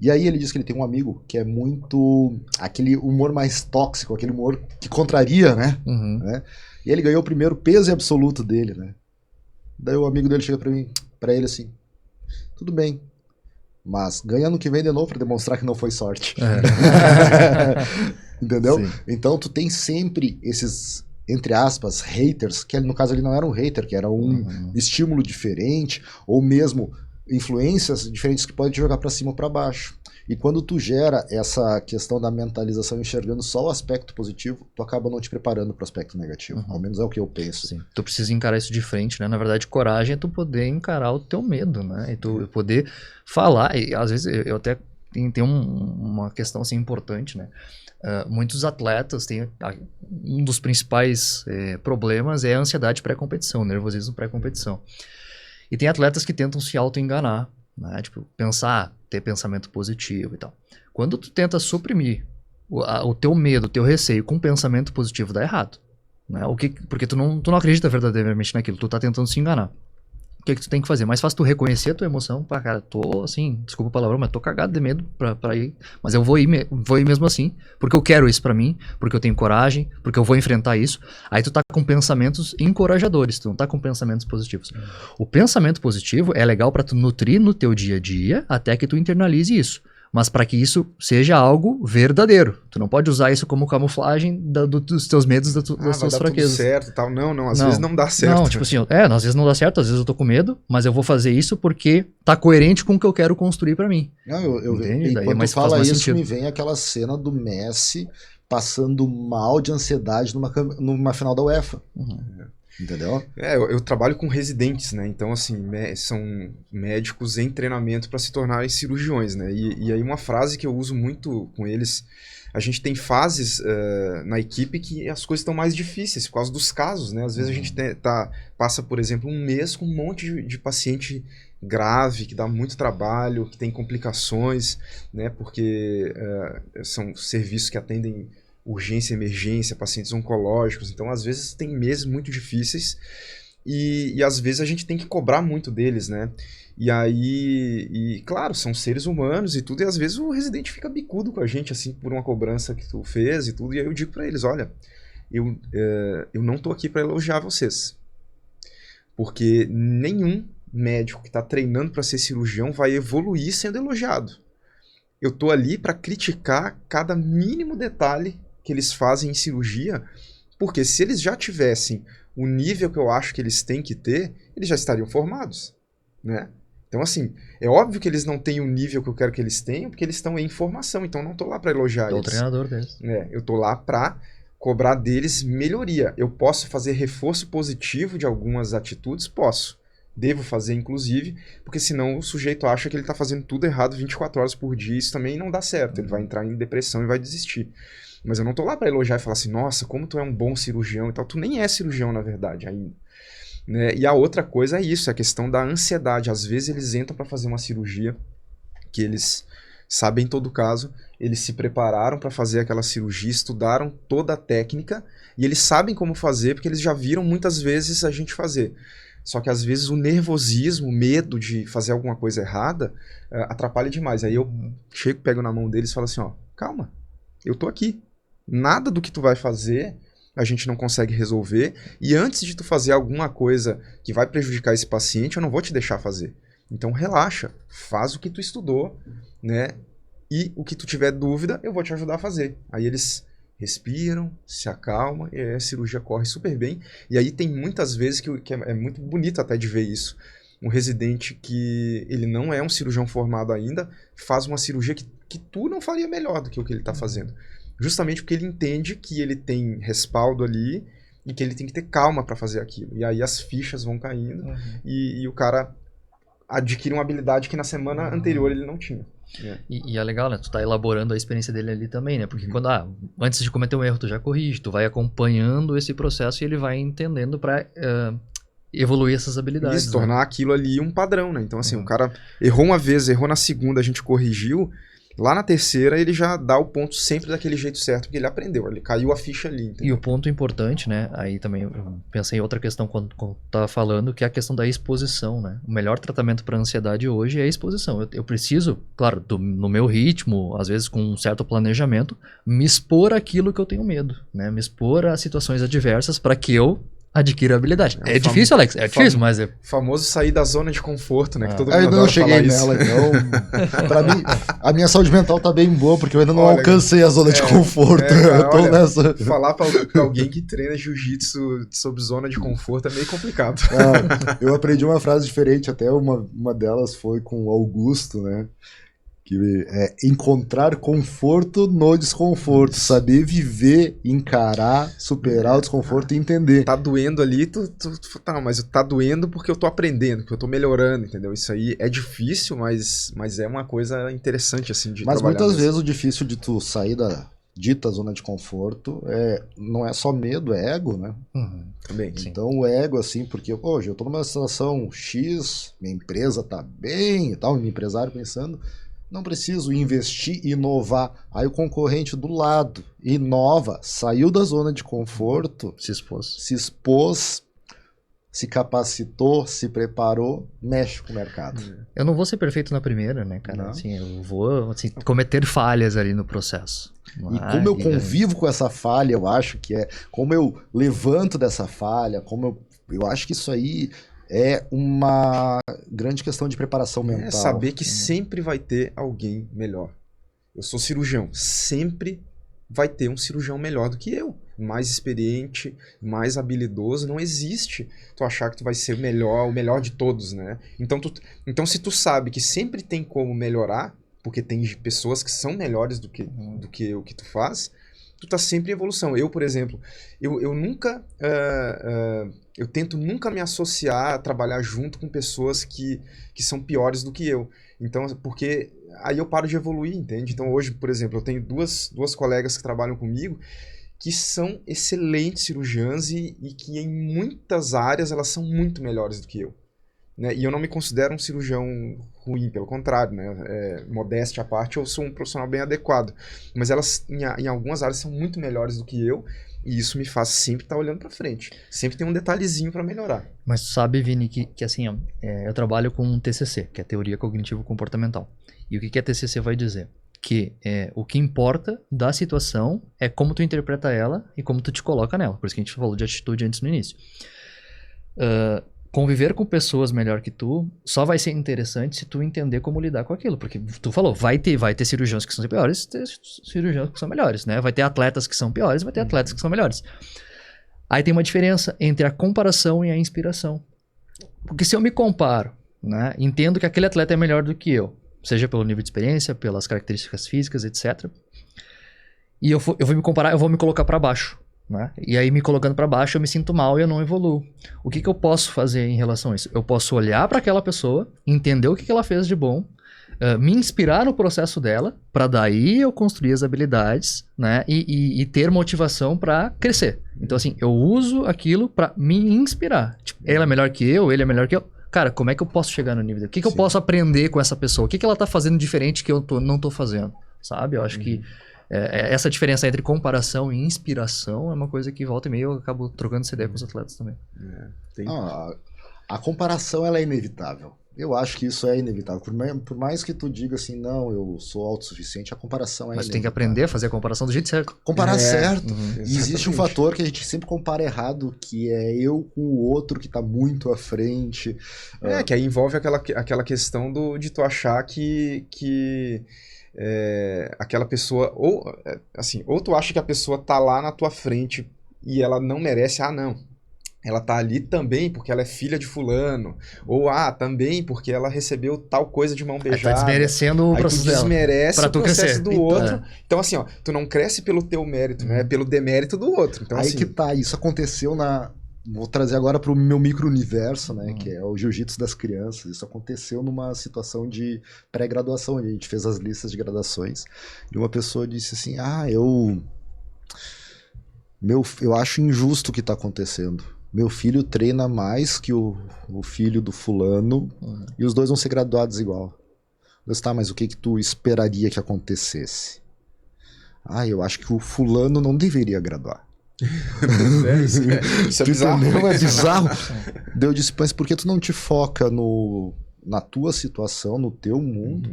E aí ele disse que ele tem um amigo que é muito... aquele humor mais tóxico, aquele humor que contraria, né? Né? E ele ganhou o primeiro peso absoluto dele, né? Daí o amigo dele chega pra ele assim, tudo bem, mas ganha ano que vem de novo pra demonstrar que não foi sorte. Entendeu? Sim. Então tu tem sempre esses, entre aspas, haters, que no caso ele não era um hater, que era um estímulo diferente, ou mesmo influências diferentes que podem te jogar pra cima ou pra baixo. E quando tu gera essa questão da mentalização enxergando só o aspecto positivo, tu acaba não te preparando pro aspecto negativo. Ao menos é o que eu penso. Sim. Tu precisa encarar isso de frente, né? Na verdade, coragem é tu poder encarar o teu medo, né? E tu poder falar. E às vezes eu até tenho uma questão assim importante, né? Muitos atletas têm um dos principais problemas é a ansiedade pré-competição, nervosismo pré-competição. E tem atletas que tentam se auto-enganar, né? Tipo, ter pensamento positivo e tal. Quando tu tenta suprimir o teu medo, o teu receio com pensamento positivo, dá errado, né? Porque tu não acredita verdadeiramente naquilo, tu tá tentando se enganar. o que tu tem que fazer? Mais fácil tu reconhecer a tua emoção, pá, cara, tô assim, desculpa o palavrão, mas tô cagado de medo pra ir, mas eu vou ir mesmo assim, porque eu quero isso pra mim, porque eu tenho coragem, porque eu vou enfrentar isso. Aí tu tá com pensamentos encorajadores, tu não tá com pensamentos positivos. O pensamento positivo é legal pra tu nutrir no teu dia a dia, até que tu internalize isso. Mas para que isso seja algo verdadeiro. Tu não pode usar isso como camuflagem dos teus medos, das tuas fraquezas. Tudo certo e tal. Não, às vezes não dá certo. Não, tipo assim, às vezes não dá certo, às vezes eu tô com medo, mas eu vou fazer isso porque tá coerente com o que eu quero construir para mim. Não, enquanto tu fala isso, sentido. Me vem aquela cena do Messi passando mal de ansiedade numa final da UEFA. Entendeu? Eu trabalho com residentes, né? Então, assim, são médicos em treinamento para se tornarem cirurgiões, né? E aí uma frase que eu uso muito com eles, a gente tem fases na equipe que as coisas estão mais difíceis por causa dos casos, né? Às vezes a gente passa, por exemplo, um mês com um monte de paciente grave, que dá muito trabalho, que tem complicações, né? Porque são serviços que atendem urgência, emergência, pacientes oncológicos, então às vezes tem meses muito difíceis e às vezes a gente tem que cobrar muito deles, né? E aí, claro, são seres humanos e tudo, e às vezes o residente fica bicudo com a gente, assim, por uma cobrança que tu fez e tudo, e aí eu digo pra eles, olha, eu não tô aqui pra elogiar vocês, porque nenhum médico que tá treinando pra ser cirurgião vai evoluir sendo elogiado. Eu tô ali pra criticar cada mínimo detalhe que eles fazem em cirurgia, porque se eles já tivessem o nível que eu acho que eles têm que ter, eles já estariam formados, né? Então, assim, é óbvio que eles não têm o nível que eu quero que eles tenham, porque eles estão em formação, então eu não tô lá para elogiar eles. É o treinador deles. Eu tô lá para cobrar deles melhoria. Eu posso fazer reforço positivo de algumas atitudes? Posso. Devo fazer, inclusive, porque senão o sujeito acha que ele tá fazendo tudo errado 24 horas por dia, isso também não dá certo, ele vai entrar em depressão e vai desistir. Mas eu não tô lá para elogiar e falar assim, nossa, como tu é um bom cirurgião e tal. Tu nem é cirurgião, na verdade, ainda. Né? E a outra coisa é isso, é a questão da ansiedade. Às vezes eles entram para fazer uma cirurgia que eles sabem todo o caso, eles se prepararam para fazer aquela cirurgia, estudaram toda a técnica e eles sabem como fazer porque eles já viram muitas vezes a gente fazer. Só que às vezes o nervosismo, o medo de fazer alguma coisa errada atrapalha demais. Aí eu chego, pego na mão deles e falo assim, ó, calma, eu tô aqui. Nada do que tu vai fazer a gente não consegue resolver, e antes de tu fazer alguma coisa que vai prejudicar esse paciente, eu não vou te deixar fazer. Então relaxa, faz o que tu estudou, né? E o que tu tiver dúvida, eu vou te ajudar a fazer. Aí eles respiram, se acalmam, e aí a cirurgia corre super bem. E aí tem muitas vezes que é muito bonito até de ver isso. Um residente que ele não é um cirurgião formado ainda, faz uma cirurgia que tu não faria melhor do que o que ele está fazendo. Justamente porque ele entende que ele tem respaldo ali e que ele tem que ter calma para fazer aquilo. E aí as fichas vão caindo e o cara adquire uma habilidade que na semana anterior ele não tinha. E é legal, né? Tu tá elaborando a experiência dele ali também, né? Porque quando, antes de cometer um erro, tu já corrige, tu vai acompanhando esse processo e ele vai entendendo pra evoluir essas habilidades. Isso, tornar aquilo ali um padrão, né? Então, assim, o cara errou uma vez, errou na segunda, a gente corrigiu. Lá na terceira, ele já dá o ponto sempre daquele jeito certo, porque ele aprendeu, ele caiu a ficha ali. Entendeu? E o ponto importante, né, aí também eu pensei em outra questão quando tava falando, que é a questão da exposição, né? O melhor tratamento para ansiedade hoje é a exposição. Eu preciso, claro, no meu ritmo, às vezes com um certo planejamento, me expor àquilo que eu tenho medo, né? Me expor a situações adversas para que eu adquira habilidade. É difícil, Alex? É difícil, mas é... famoso sair da zona de conforto, né? Que todo mundo ainda não cheguei nela, então... Pra mim, a minha saúde mental tá bem boa, porque eu ainda não alcancei a zona de conforto. Cara, eu tô nessa... Falar pra alguém que treina jiu-jitsu sobre zona de conforto é meio complicado. Eu aprendi uma frase diferente, até uma delas foi com o Augusto, né? Que é encontrar conforto no desconforto, saber viver, encarar, superar o desconforto e entender. Tá doendo ali, tá, mas tá doendo porque eu tô aprendendo, porque eu tô melhorando, entendeu? Isso aí é difícil, mas é uma coisa interessante, assim, de trabalhar. Mas muitas vezes o difícil de tu sair da dita zona de conforto não é só medo, é ego, né? Também. Então o ego, assim, porque hoje eu tô numa situação X, minha empresa tá bem e tal, meu empresário pensando... Não preciso investir e inovar. Aí o concorrente do lado inova, saiu da zona de conforto, se expôs. se capacitou, se preparou, mexe com o mercado. Eu não vou ser perfeito na primeira, né, cara? Não. Assim, eu vou assim, cometer falhas ali no processo. E como eu convivo com essa falha, eu acho que como eu levanto dessa falha, eu acho que isso aí é uma grande questão de preparação mental. É saber que sempre vai ter alguém melhor. Eu sou cirurgião, sempre vai ter um cirurgião melhor do que eu. Mais experiente, mais habilidoso. Não existe tu achar que tu vai ser o melhor de todos, né? Então se tu sabe que sempre tem como melhorar, porque tem pessoas que são melhores do que o que tu faz, tu tá sempre em evolução. Eu, por exemplo, eu nunca... eu tento nunca me associar a trabalhar junto com pessoas que são piores do que eu. Então, porque aí eu paro de evoluir, entende? Então hoje, por exemplo, eu tenho duas colegas que trabalham comigo que são excelentes cirurgiãs e que em muitas áreas elas são muito melhores do que eu. Né? E eu não me considero um cirurgião ruim, pelo contrário, né? Modéstia à parte, eu sou um profissional bem adequado. Mas elas, em algumas áreas, são muito melhores do que eu, e isso me faz sempre estar olhando para frente. Sempre tem um detalhezinho para melhorar. Mas sabe, Vini, que assim, ó, eu trabalho com um TCC, que é Teoria Cognitivo-Comportamental. E o que a TCC vai dizer? Que o que importa da situação é como tu interpreta ela e como tu te coloca nela. Por isso que a gente falou de atitude antes no início. Conviver com pessoas melhor que tu só vai ser interessante se tu entender como lidar com aquilo. Porque tu falou, vai ter cirurgiões que são piores, ter cirurgiões que são melhores, né? Vai ter atletas que são piores, vai ter atletas que são melhores. Aí tem uma diferença entre a comparação e a inspiração. Porque se eu me comparo, né, entendo que aquele atleta é melhor do que eu, seja pelo nível de experiência, pelas características físicas, etc. E eu vou me comparar, eu vou me colocar para baixo. Né? E aí, me colocando para baixo, eu me sinto mal e eu não evoluo. O que eu posso fazer em relação a isso? Eu posso olhar para aquela pessoa, entender o que ela fez de bom, me inspirar no processo dela, para daí eu construir as habilidades, né? E ter motivação para crescer. Então, assim, eu uso aquilo para me inspirar. Tipo, ela é melhor que eu, ele é melhor que eu. Cara, como é que eu posso chegar no nível dele? O que eu posso aprender com essa pessoa? O que ela tá fazendo diferente que eu não tô fazendo? Sabe? Eu acho que essa diferença entre comparação e inspiração é uma coisa que volta e meia eu acabo trocando essa ideia com os atletas também. A comparação ela é inevitável. Eu acho que isso é inevitável. Por mais que tu diga assim, não, eu sou autossuficiente, a comparação é inevitável. Mas tu tem que aprender a fazer a comparação do jeito certo. Comparar certo. E existe um fator que a gente sempre compara errado, que é eu com o outro que tá muito à frente. Que aí envolve aquela questão de tu achar que aquela pessoa, ou tu acha que a pessoa tá lá na tua frente e ela não merece, não, ela tá ali também porque ela é filha de fulano, ou também porque ela recebeu tal coisa de mão beijada. Tá desmerecendo o processo dela. Desmerece o processo do outro. É. Então assim, ó, tu não cresce pelo teu mérito, né? Pelo demérito do outro. Então, aí assim, que tá, isso aconteceu Vou trazer agora para o meu micro-universo, né, que é o jiu-jitsu das crianças. Isso aconteceu numa situação de pré-graduação, onde a gente fez as listas de graduações, e uma pessoa disse assim, eu acho injusto o que está acontecendo. Meu filho treina mais que o filho do fulano, e os dois vão ser graduados igual. Eu disse, mas o que tu esperaria que acontecesse? Eu acho que o fulano não deveria graduar. Isso é bizarro. É bizarro. Daí eu disse, mas por que tu não te foca na tua situação, no teu mundo,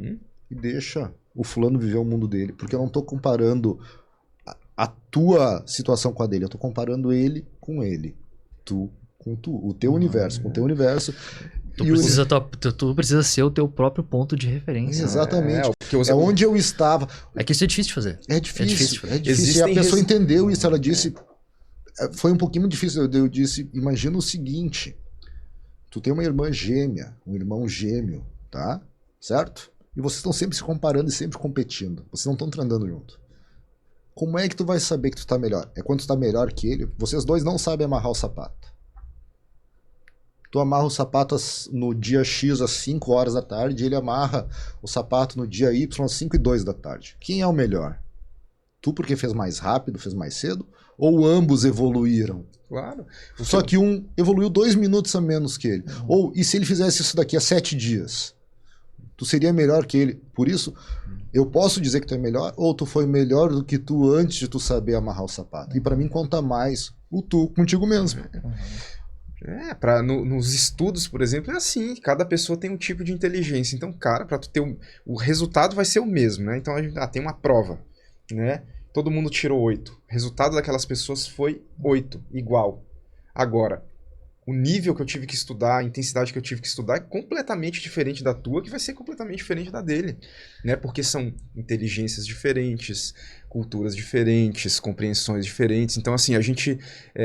e deixa o fulano viver o mundo dele? Porque eu não tô comparando a tua situação com a dele, eu tô comparando ele com ele. Tu com tu, o teu universo com o teu universo. Tu precisa ser o teu próprio ponto de referência. Exatamente. É onde eu estava. É que isso é difícil de fazer. É difícil. E a pessoa entendeu isso, ela disse... Foi um pouquinho difícil, eu disse, imagina o seguinte, tu tem uma irmã gêmea, um irmão gêmeo, tá? Certo? E vocês estão sempre se comparando e sempre competindo, vocês não estão treinando junto. Como é que tu vai saber que tu tá melhor? É quando tu tá melhor que ele, vocês dois não sabem amarrar o sapato. Tu amarra o sapato no dia X às 5 horas da tarde, e ele amarra o sapato no dia Y às 5:02 da tarde. Quem é o melhor? Tu porque fez mais rápido, fez mais cedo? Ou ambos evoluíram? Claro. Só que um evoluiu 2 minutos a menos que ele. Ou, e se ele fizesse isso daqui a 7 dias? Tu seria melhor que ele. Por isso, eu posso dizer que tu é melhor, ou tu foi melhor do que tu antes de tu saber amarrar o sapato. E pra mim conta mais o tu contigo mesmo. Nos estudos, por exemplo, é assim, cada pessoa tem um tipo de inteligência. Então, cara, para tu ter o resultado vai ser o mesmo, né? Então, a gente tem uma prova, né? Todo mundo tirou 8. O resultado daquelas pessoas foi 8, igual. Agora, o nível que eu tive que estudar, a intensidade que eu tive que estudar é completamente diferente da tua, que vai ser completamente diferente da dele, né? Porque são inteligências diferentes, culturas diferentes, compreensões diferentes. Então, assim, a gente,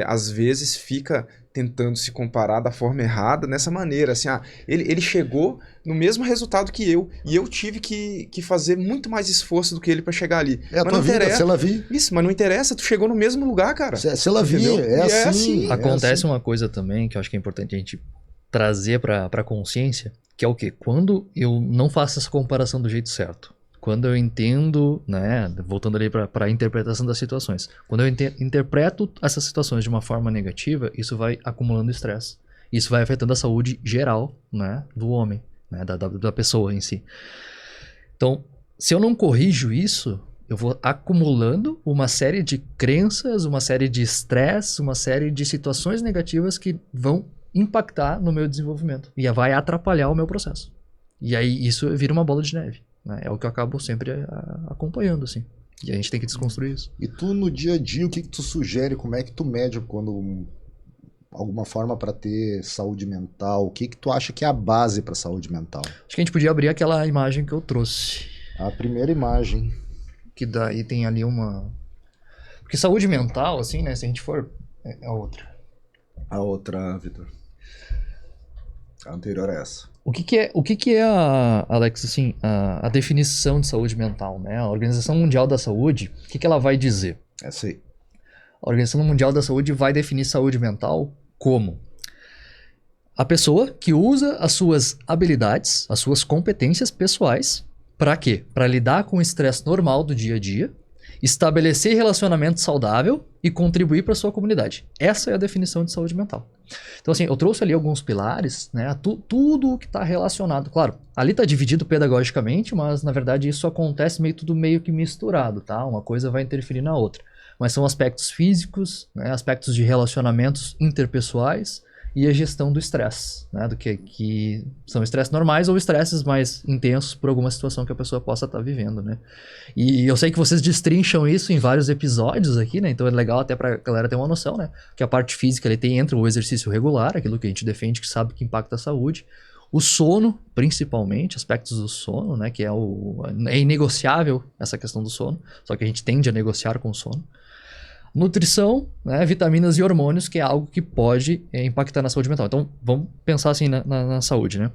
às vezes, fica tentando se comparar da forma errada, nessa maneira, assim, ele chegou no mesmo resultado que eu, e eu tive que fazer muito mais esforço do que ele para chegar ali. É a tua vida, se ela vir. Isso, mas não interessa, tu chegou no mesmo lugar, cara. Se ela vir, é assim. Acontece uma coisa também, que eu acho que é importante a gente trazer pra consciência, que é o quê? Quando eu não faço essa comparação do jeito certo, quando eu entendo, né, voltando ali para a interpretação das situações, quando eu interpreto essas situações de uma forma negativa, isso vai acumulando estresse. Isso vai afetando a saúde geral, né, do homem, né, da pessoa em si. Então, se eu não corrijo isso, eu vou acumulando uma série de crenças, uma série de estresse, uma série de situações negativas que vão impactar no meu desenvolvimento e vai atrapalhar o meu processo. E aí isso vira uma bola de neve. É o que eu acabo sempre acompanhando, assim. E a gente tem que desconstruir isso. E tu, no dia a dia, o que tu sugere? Como é que tu mede quando alguma forma para ter saúde mental? O que tu acha que é a base para saúde mental? Acho que a gente podia abrir aquela imagem que eu trouxe. A primeira imagem. Que daí tem ali uma... Porque saúde mental, assim, né? Se a gente for... É a outra. A outra, Vitor. A anterior é essa. O que é Alex, assim, a definição de saúde mental, né? A Organização Mundial da Saúde, o que ela vai dizer? Essa aí. A Organização Mundial da Saúde vai definir saúde mental como a pessoa que usa as suas habilidades, as suas competências pessoais, para quê? Para lidar com o estresse normal do dia a dia, estabelecer relacionamento saudável e contribuir para a sua comunidade. Essa é a definição de saúde mental. Então, assim, eu trouxe ali alguns pilares, né? Tudo que está relacionado. Claro, ali está dividido pedagogicamente, mas, na verdade, isso acontece tudo meio que misturado, tá? Uma coisa vai interferir na outra. Mas são aspectos físicos, né? Aspectos de relacionamentos interpessoais e a gestão do estresse, né? Do que são estresses normais ou estresses mais intensos por alguma situação que a pessoa possa estar vivendo, né? E eu sei que vocês destrincham isso em vários episódios aqui, né? Então é legal até pra galera ter uma noção, né? Que a parte física ele tem entre o exercício regular, aquilo que a gente defende, que sabe que impacta a saúde. O sono, principalmente, aspectos do sono, né? Que é inegociável essa questão do sono, só que a gente tende a negociar com o sono. Nutrição, né, vitaminas e hormônios, que é algo que pode impactar na saúde mental. Então, vamos pensar assim na saúde, né?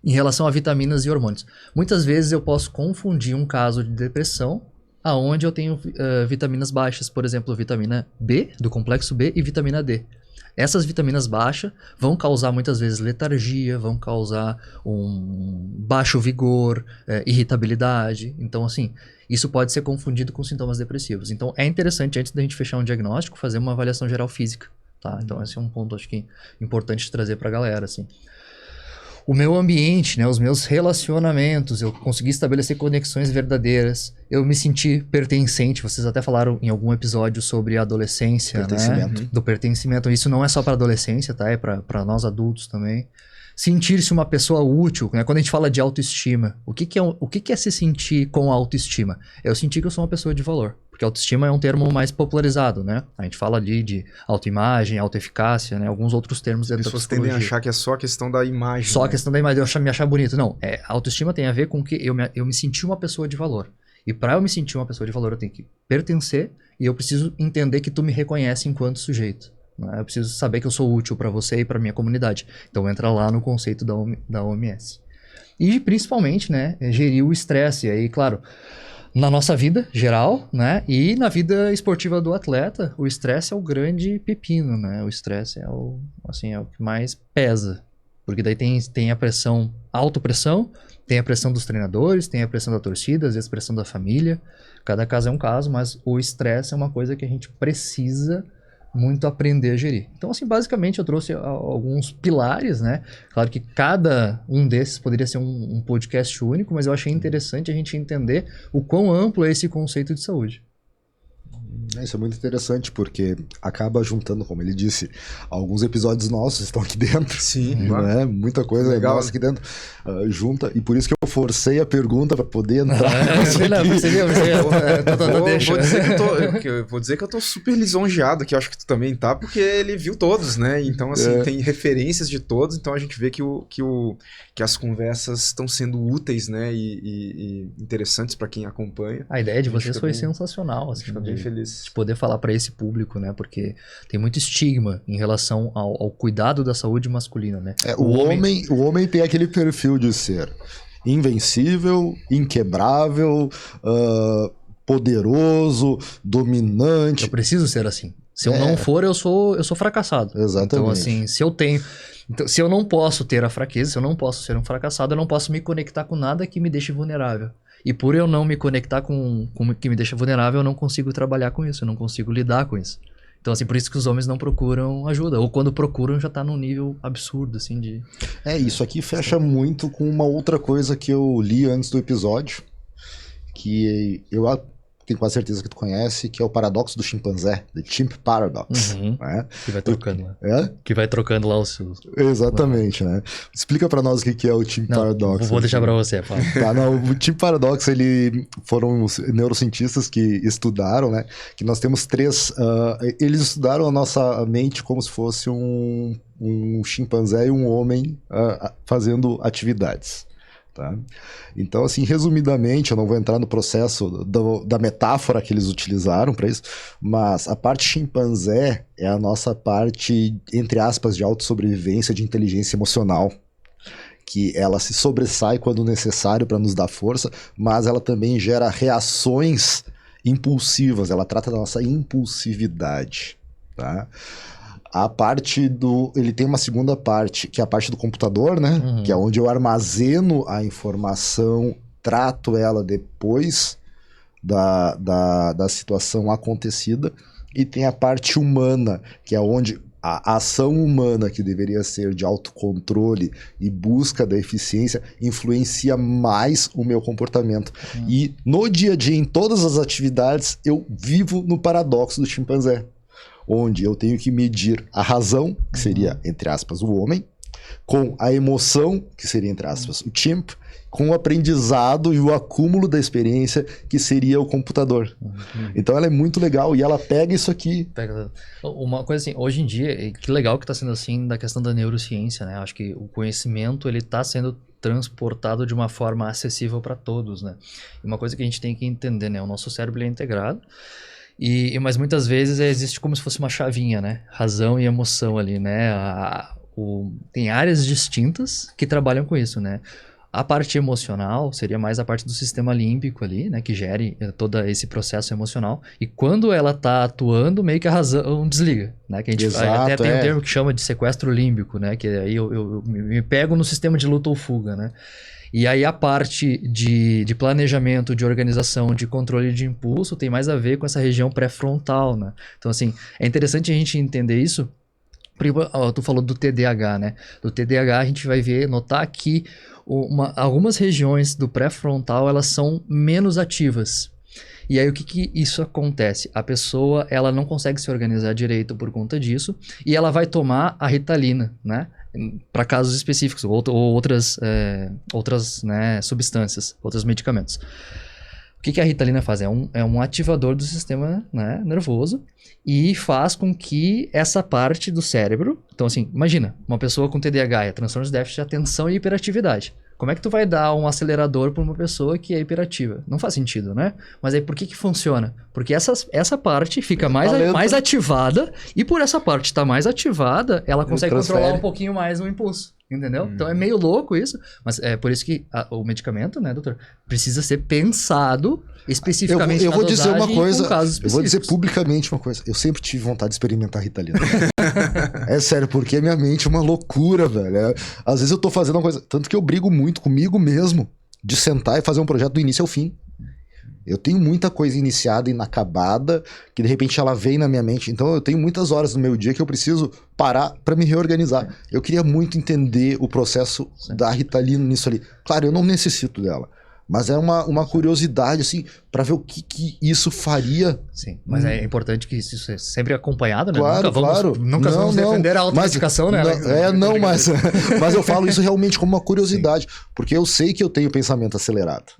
Em relação a vitaminas e hormônios. Muitas vezes eu posso confundir um caso de depressão, aonde eu tenho vitaminas baixas, por exemplo, vitamina B, do complexo B, e vitamina D. Essas vitaminas baixas vão causar muitas vezes letargia, vão causar um baixo vigor, irritabilidade. Então, assim, isso pode ser confundido com sintomas depressivos. Então, é interessante, antes da gente fechar um diagnóstico, fazer uma avaliação geral física, tá? Então, esse é um ponto, acho que, importante trazer pra galera, assim. O meu ambiente, né, os meus relacionamentos, eu consegui estabelecer conexões verdadeiras, eu me senti pertencente. Vocês até falaram em algum episódio sobre a adolescência, Pertencimento. né? Do pertencimento. Isso não é só para adolescência, tá? É para nós adultos também. Sentir-se uma pessoa útil, né? Quando a gente fala de autoestima, o que é se sentir com autoestima? É eu sentir que eu sou uma pessoa de valor. Porque autoestima é um termo mais popularizado, né? A gente fala ali de autoimagem, autoeficácia, né? Alguns outros termos dentro da pessoas psicologia. tendem a achar que é só a questão da imagem. Só a né? questão da imagem, de eu me achar bonito. Não, a autoestima tem a ver com que eu me sentir uma pessoa de valor. E para eu me sentir uma pessoa de valor, eu tenho que pertencer e eu preciso entender que tu me reconhece enquanto sujeito. Né? Eu preciso saber que eu sou útil para você e para minha comunidade. Então entra lá no conceito da OMS. E principalmente, né, gerir o estresse. E aí, claro, na nossa vida geral, né, e na vida esportiva do atleta, o estresse é o grande pepino, né? O estresse é o que mais pesa. Porque daí tem a pressão, autopressão, tem a pressão dos treinadores, tem a pressão da torcida, às vezes a pressão da família. Cada caso é um caso, mas o estresse é uma coisa que a gente precisa muito aprender a gerir. Então, assim, basicamente eu trouxe alguns pilares, né? Claro que cada um desses poderia ser um podcast único, mas eu achei interessante a gente entender o quão amplo é esse conceito de saúde. Isso é muito interessante, porque acaba juntando, como ele disse, alguns episódios nossos estão aqui dentro. Sim, né? Muita coisa legal nossa aqui dentro. Junta, e por isso que eu forcei a pergunta para poder entrar. Vou dizer que eu tô super lisonjeado, que eu acho que tu também tá, porque ele viu todos, né? Então, assim, tem referências de todos, então a gente vê que as conversas estão sendo úteis, né? E interessantes para quem acompanha. A ideia de vocês foi sensacional, assim, fica bem feliz de poder falar para esse público, né? Porque tem muito estigma em relação ao cuidado da saúde masculina, né? O homem tem aquele perfil de ser invencível, inquebrável, poderoso, dominante. Eu preciso ser assim. Se eu não for, eu sou fracassado. Exatamente. Então, assim, se eu não posso ter a fraqueza, se eu não posso ser um fracassado, eu não posso me conectar com nada que me deixe vulnerável. E por eu não me conectar com o que me deixa vulnerável, eu não consigo trabalhar com isso, eu não consigo lidar com isso. Então, assim, por isso que os homens não procuram ajuda. Ou quando procuram, já tá num nível absurdo, assim, de... Isso aqui fecha muito com uma outra coisa que eu li antes do episódio, que eu tenho quase certeza que tu conhece, que é o paradoxo do chimpanzé, The Chimp Paradox. Né? Que vai trocando lá. Que vai trocando lá os seus... Exatamente, né? Explica pra nós o que é o Chimp Paradox. Vou deixar pra você, Paulo. O Chimp Paradox, foram os neurocientistas que estudaram, né? Que nós temos três... eles estudaram a nossa mente como se fosse um chimpanzé e um homem fazendo atividades. Tá? Então, assim, resumidamente, eu não vou entrar no processo da metáfora que eles utilizaram para isso, mas a parte chimpanzé é a nossa parte, entre aspas, de autossobrevivência, de inteligência emocional, que ela se sobressai quando necessário para nos dar força, mas ela também gera reações impulsivas, ela trata da nossa impulsividade, tá? A parte ele tem uma segunda parte, que é a parte do computador, né? Que é onde eu armazeno a informação, trato ela depois da situação acontecida. E tem a parte humana, que é onde a ação humana, que deveria ser de autocontrole e busca da eficiência, influencia mais o meu comportamento. E no dia a dia, em todas as atividades, eu vivo no paradoxo do chimpanzé, onde eu tenho que medir a razão, que seria, entre aspas, o homem, com a emoção, que seria, entre aspas, o chimp, com o aprendizado e o acúmulo da experiência, que seria o computador. Então ela é muito legal e ela pega isso aqui. Uma coisa assim, hoje em dia, que legal que está sendo assim da questão da neurociência, né? Acho que o conhecimento, ele está sendo transportado de uma forma acessível para todos, né? E uma coisa que a gente tem que entender, né? O nosso cérebro é integrado, mas muitas vezes existe como se fosse uma chavinha, né? Razão e emoção ali, né? Tem áreas distintas que trabalham com isso, né? A parte emocional seria mais a parte do sistema límbico ali, né? Que gere todo esse processo emocional. E quando ela tá atuando, meio que a razão desliga, né? Que a gente até tem um termo que chama de sequestro límbico, né? Que aí eu me pego no sistema de luta ou fuga, né? E aí a parte de planejamento, de organização, de controle de impulso tem mais a ver com essa região pré-frontal, né? Então, assim, é interessante a gente entender isso. Tu falou do TDAH, né? Do TDAH a gente vai notar que algumas regiões do pré-frontal, elas são menos ativas. E aí o que isso acontece? A pessoa, ela não consegue se organizar direito por conta disso e ela vai tomar a Ritalina, né? Para casos específicos ou outras né, substâncias, outros medicamentos. O que a Ritalina faz? É um ativador do sistema, né, nervoso e faz com que essa parte do cérebro... Então, assim, imagina, uma pessoa com TDAH, é transtorno de déficit de atenção e hiperatividade. Como é que tu vai dar um acelerador para uma pessoa que é hiperativa? Não faz sentido, né? Mas aí por que funciona? Porque essa parte fica mais ativada e por essa parte estar mais ativada, ela consegue controlar um pouquinho mais o impulso. Entendeu? Então é meio louco isso, mas é por isso que o medicamento, né, doutor, precisa ser pensado especificamente eu vou dizer uma coisa, com casos específicos. Eu vou dizer publicamente uma coisa, eu sempre tive vontade de experimentar Ritalina. É sério, porque a minha mente é uma loucura, velho. Às vezes eu tô fazendo uma coisa, tanto que eu brigo muito comigo mesmo, de sentar e fazer um projeto do início ao fim. Eu tenho muita coisa iniciada e inacabada, que de repente ela vem na minha mente. Então eu tenho muitas horas no meu dia que eu preciso parar para me reorganizar. Eu queria muito entender o processo da Ritalina nisso ali. Claro, eu não necessito dela, Mas é uma curiosidade, assim, pra ver o que isso faria. Sim, mas é importante que isso seja sempre acompanhado, né? Claro, Nunca vamos defender a automedicação, né? Mas eu falo isso realmente como uma curiosidade, porque eu sei que eu tenho pensamento acelerado.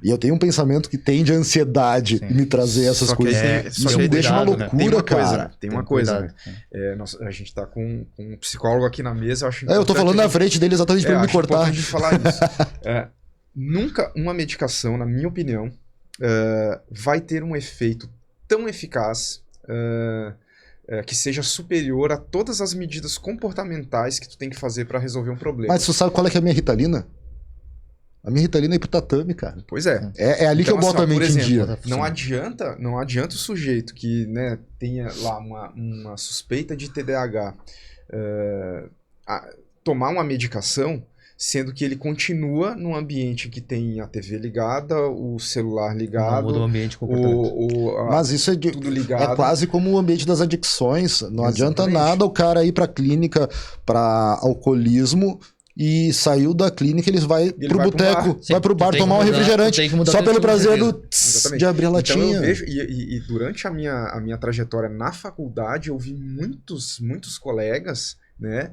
E eu tenho um pensamento que tende a ansiedade me trazer essas coisas. Isso me deixa uma loucura, cara. Tem uma coisa, né? A gente tá com um psicólogo aqui na mesa, eu acho eu tô falando na frente dele exatamente pra ele me cortar. A gente falar isso. Nunca uma medicação, na minha opinião, vai ter um efeito tão eficaz que seja superior a todas as medidas comportamentais que tu tem que fazer para resolver um problema. Mas tu sabe qual é que é a minha Ritalina? A minha Ritalina é ir pro tatame, cara. Pois é. É ali então, que eu boto a mente em dia. Não adianta o sujeito que, né, tenha lá uma suspeita de TDAH tomar uma medicação, sendo que ele continua num ambiente que tem a TV ligada, o celular ligado, muda o ambiente mas isso tudo ligado. É quase como o ambiente das adicções. Não adianta nada o cara ir pra clínica pra alcoolismo e saiu da clínica, ele vai pro boteco, vai pro bar tomar um refrigerante, só pelo prazer de abrir a latinha. Então eu vejo, e durante a minha trajetória na faculdade, eu vi muitos colegas, né,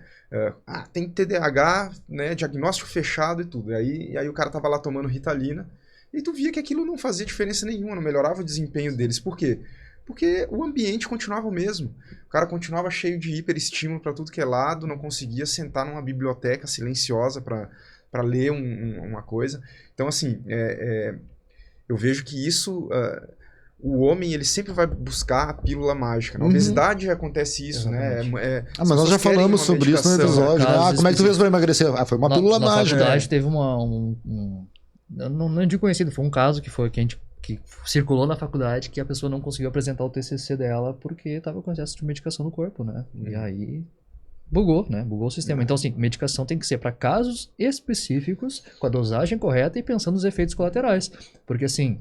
tem TDAH, né, diagnóstico fechado e tudo. E aí o cara tava lá tomando Ritalina e tu via que aquilo não fazia diferença nenhuma, não melhorava o desempenho deles. Por quê? Porque o ambiente continuava o mesmo. O cara continuava cheio de hiperestímulo para tudo que é lado, não conseguia sentar numa biblioteca silenciosa para ler uma coisa. Então, assim, eu vejo que isso... o homem, ele sempre vai buscar a pílula mágica. Na obesidade acontece isso, né? Mas nós já falamos sobre isso no episódio, né? Como é que tu fez pra emagrecer? Foi uma pílula mágica. Na faculdade teve eu não digo conhecido, foi um caso que circulou na faculdade que a pessoa não conseguiu apresentar o TCC dela porque estava com excesso de medicação no corpo, né? E aí bugou, né? Bugou o sistema. Então, assim, medicação tem que ser para casos específicos, com a dosagem correta e pensando nos efeitos colaterais. Porque, assim...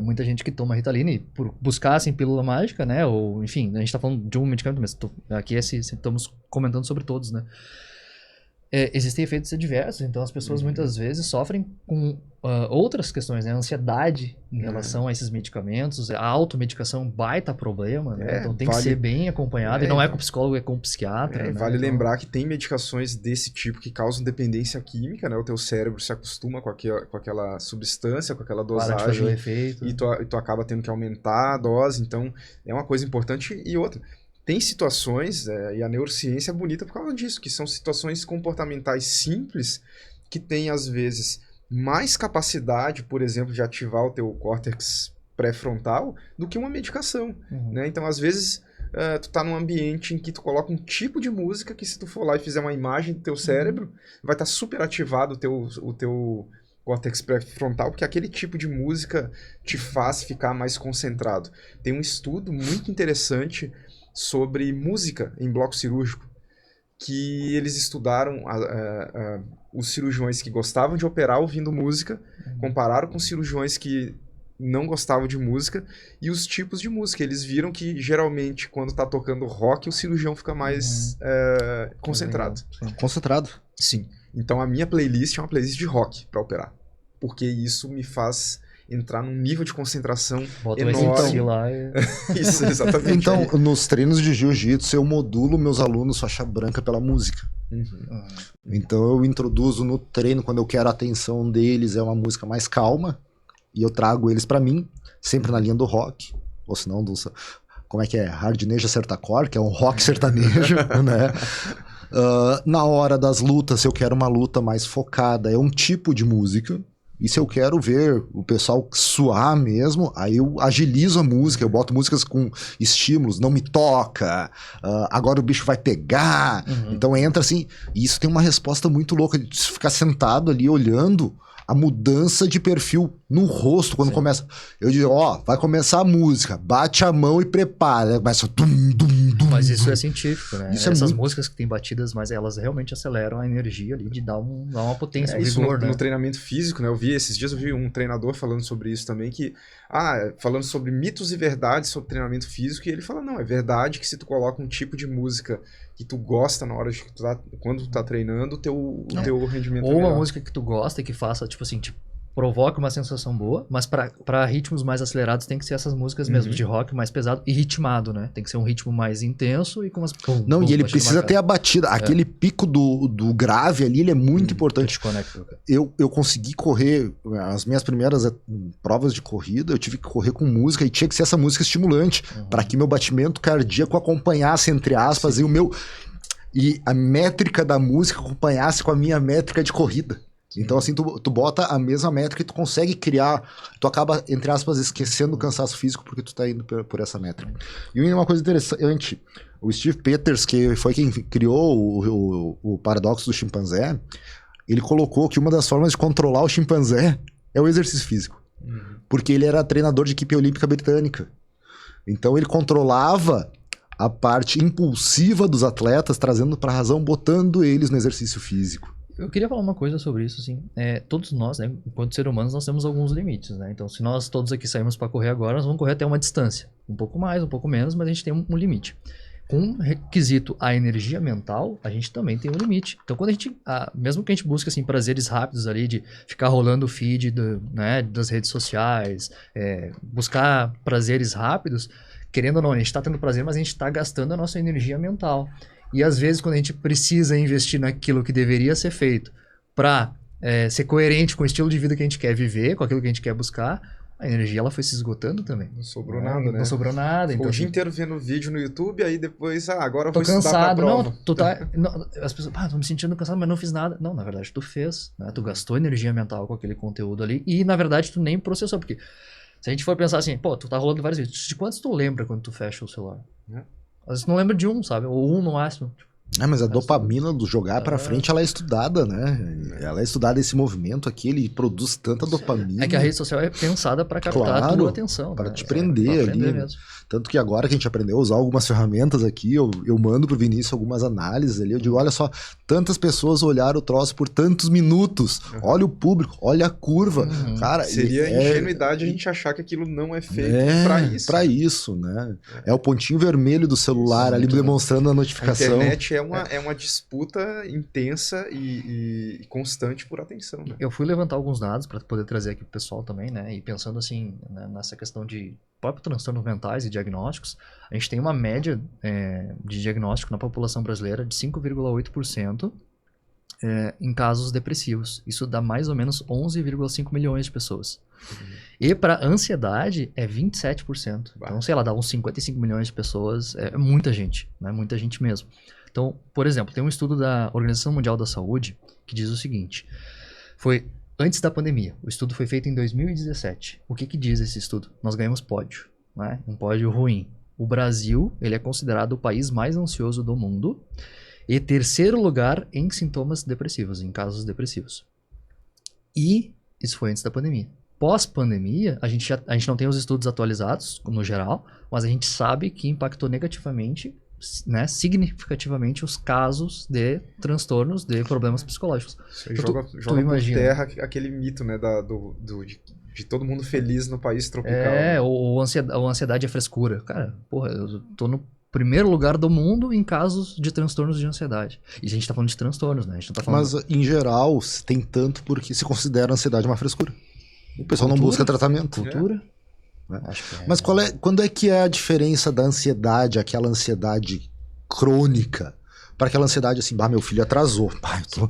muita gente que toma Ritalina e por buscar assim, pílula mágica, né? Ou, enfim, a gente tá falando de um medicamento, mas aqui estamos comentando sobre todos, né? Existem efeitos adversos, então as pessoas muitas vezes sofrem com outras questões, né? Ansiedade em relação a esses medicamentos, a automedicação é um baita problema, né? Então tem que ser bem acompanhado, e não é com psicólogo, é com psiquiatra. Né? Vale lembrar que tem medicações desse tipo que causam dependência química, né? O teu cérebro se acostuma com aquela substância, com aquela dosagem, para de fazer o efeito. E tu acaba tendo que aumentar a dose, então é uma coisa importante. E outra, tem situações, e a neurociência é bonita por causa disso, que são situações comportamentais simples que têm, às vezes, mais capacidade, por exemplo, de ativar o teu córtex pré-frontal do que uma medicação, né? Então, às vezes, tu tá num ambiente em que tu coloca um tipo de música que se tu for lá e fizer uma imagem do teu cérebro, vai estar super ativado o teu córtex pré-frontal, porque aquele tipo de música te faz ficar mais concentrado. Tem um estudo muito interessante sobre música em bloco cirúrgico, que eles estudaram os cirurgiões que gostavam de operar ouvindo música, compararam com cirurgiões que não gostavam de música e os tipos de música. Eles viram que, geralmente, quando tá tocando rock, o cirurgião fica mais concentrado. Concentrado? Sim. Então, a minha playlist é uma playlist de rock para operar, porque isso me faz entrar num nível de concentração enorme. Lá Isso, exatamente. Então, nos treinos de jiu-jitsu, eu modulo meus alunos faixa branca pela música. Então, eu introduzo no treino, quando eu quero a atenção deles, é uma música mais calma, e eu trago eles pra mim, sempre na linha do rock, ou senão como é que é? Hardneja Sertacore, que é um rock sertanejo, né? Na hora das lutas, se eu quero uma luta mais focada, é um tipo de música. E se eu quero ver o pessoal suar mesmo, aí eu agilizo a música, eu boto músicas com estímulos, não me toca, agora o bicho vai pegar. Então entra assim, e isso tem uma resposta muito louca, de ficar sentado ali olhando a mudança de perfil no rosto quando começa. Eu digo, vai começar a música, bate a mão e prepara. Começa Mas isso é científico, né? Essas músicas que tem batidas, mas elas realmente aceleram a energia ali de dar uma potência, um isso vigor, no treinamento físico, né? Esses dias eu vi um treinador falando sobre isso também, falando sobre mitos e verdades sobre treinamento físico, e ele fala, não, é verdade que se tu coloca um tipo de música que tu gosta na hora de quando tu tá treinando, o teu rendimento ou uma música que tu gosta e que faça, tipo assim, provoca uma sensação boa, mas para ritmos mais acelerados tem que ser essas músicas mesmo, de rock mais pesado e ritmado, né? Tem que ser um ritmo mais intenso e com umas... Não, e ele precisa ter a batida. Aquele pico do grave ali, ele é muito importante. Eu consegui correr, as minhas primeiras provas de corrida, eu tive que correr com música e tinha que ser essa música estimulante, para que meu batimento cardíaco acompanhasse, entre aspas, e a métrica da música acompanhasse com a minha métrica de corrida. Então, assim, tu bota a mesma métrica e tu consegue criar... Tu acaba, entre aspas, esquecendo o cansaço físico porque tu tá indo por essa métrica. E uma coisa interessante, o Steve Peters, que foi quem criou o paradoxo do chimpanzé, ele colocou que uma das formas de controlar o chimpanzé é o exercício físico. Porque ele era treinador de equipe olímpica britânica. Então, ele controlava a parte impulsiva dos atletas, trazendo pra razão, botando eles no exercício físico. Eu queria falar uma coisa sobre isso, assim. Todos nós, né, enquanto seres humanos, nós temos alguns limites, né? Então, se nós todos aqui saímos para correr agora, nós vamos correr até uma distância. Um pouco mais, um pouco menos, mas a gente tem um limite. Com requisito a energia mental, a gente também tem um limite. Então, quando a gente, mesmo que a gente busque assim, prazeres rápidos ali, de ficar rolando o feed das redes sociais, buscar prazeres rápidos, querendo ou não, a gente está tendo prazer, mas a gente está gastando a nossa energia mental. E às vezes, quando a gente precisa investir naquilo que deveria ser feito para ser coerente com o estilo de vida que a gente quer viver, com aquilo que a gente quer buscar, a energia ela foi se esgotando também. Não sobrou nada, né? Não sobrou nada. Então, o dia inteiro vendo vídeo no YouTube, aí depois, agora eu vou estudar pra prova. Não, tu tá... as pessoas, tô me sentindo cansado, mas não fiz nada. Não, na verdade, tu fez, né? Tu gastou energia mental com aquele conteúdo ali e, na verdade, tu nem processou, porque se a gente for pensar assim, tu tá rolando vários vídeos, de quantos tu lembra quando tu fecha o celular? Às vezes não lembra de um, sabe? Ou um no máximo. Mas a dopamina do jogar pra frente, ela é estudada, né? Ela é estudada, esse movimento aqui, ele produz tanta dopamina. É que a rede social é pensada pra captar a tua atenção. Para te prender ali. Mesmo. Tanto que agora que a gente aprendeu a usar algumas ferramentas aqui, eu mando pro Vinícius algumas análises ali, eu digo, olha só, tantas pessoas olharam o troço por tantos minutos, olha o público, olha a curva. Cara, seria ingenuidade a gente achar que aquilo não é feito pra isso. Pra isso, né? É o pontinho vermelho do celular ali demonstrando a notificação. A internet é uma disputa intensa e constante por atenção, né? Eu fui levantar alguns dados para poder trazer aqui pro pessoal também, né? E pensando assim, né, nessa questão de próprios transtornos mentais e diagnósticos, a gente tem uma média de diagnóstico na população brasileira de 5,8% em casos depressivos. Isso dá mais ou menos 11,5 milhões de pessoas. E para ansiedade é 27%. Então, sei lá, dá uns 55 milhões de pessoas. É muita gente, né? Muita gente mesmo. Então, por exemplo, tem um estudo da Organização Mundial da Saúde que diz o seguinte, foi antes da pandemia, o estudo foi feito em 2017. O que diz esse estudo? Nós ganhamos pódio, né? Um pódio ruim. O Brasil, ele é considerado o país mais ansioso do mundo e terceiro lugar em sintomas depressivos, em casos depressivos. E isso foi antes da pandemia. Pós-pandemia, a gente não tem os estudos atualizados, no geral, mas a gente sabe que impactou negativamente, né, significativamente os casos de transtornos, de problemas psicológicos. Você joga por terra aquele mito, né, de todo mundo feliz no país tropical. Ou ansiedade é frescura. Cara, eu tô no primeiro lugar do mundo em casos de transtornos de ansiedade. E a gente tá falando de transtornos, né? A gente não tá falando... Mas, em geral, tem tanto porque se considera a ansiedade uma frescura. O pessoal não busca tratamento. Cultura. Acho que Mas quando é que é a diferença da ansiedade, aquela ansiedade crônica, para aquela ansiedade assim, meu filho atrasou, eu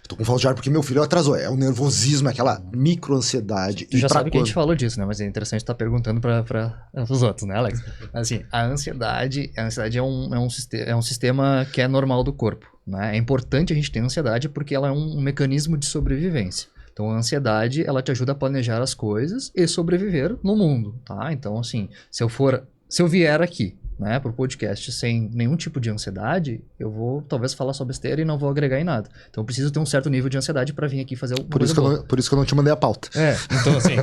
tô com falta de ar porque meu filho atrasou, é o nervosismo, aquela microansiedade. Tu já sabe que a gente falou disso, né? Mas é interessante estar perguntando para os outros, né, Alex? Assim, a ansiedade é um sistema que é normal do corpo, né? É importante a gente ter ansiedade porque ela é um mecanismo de sobrevivência. Então, a ansiedade, ela te ajuda a planejar as coisas e sobreviver no mundo, tá? Então, assim, se eu vier aqui, né, pro podcast sem nenhum tipo de ansiedade, eu vou talvez falar só besteira e não vou agregar em nada. Então, eu preciso ter um certo nível de ansiedade para vir aqui fazer uma coisa boa. Por isso que eu não te mandei a pauta. Então, assim,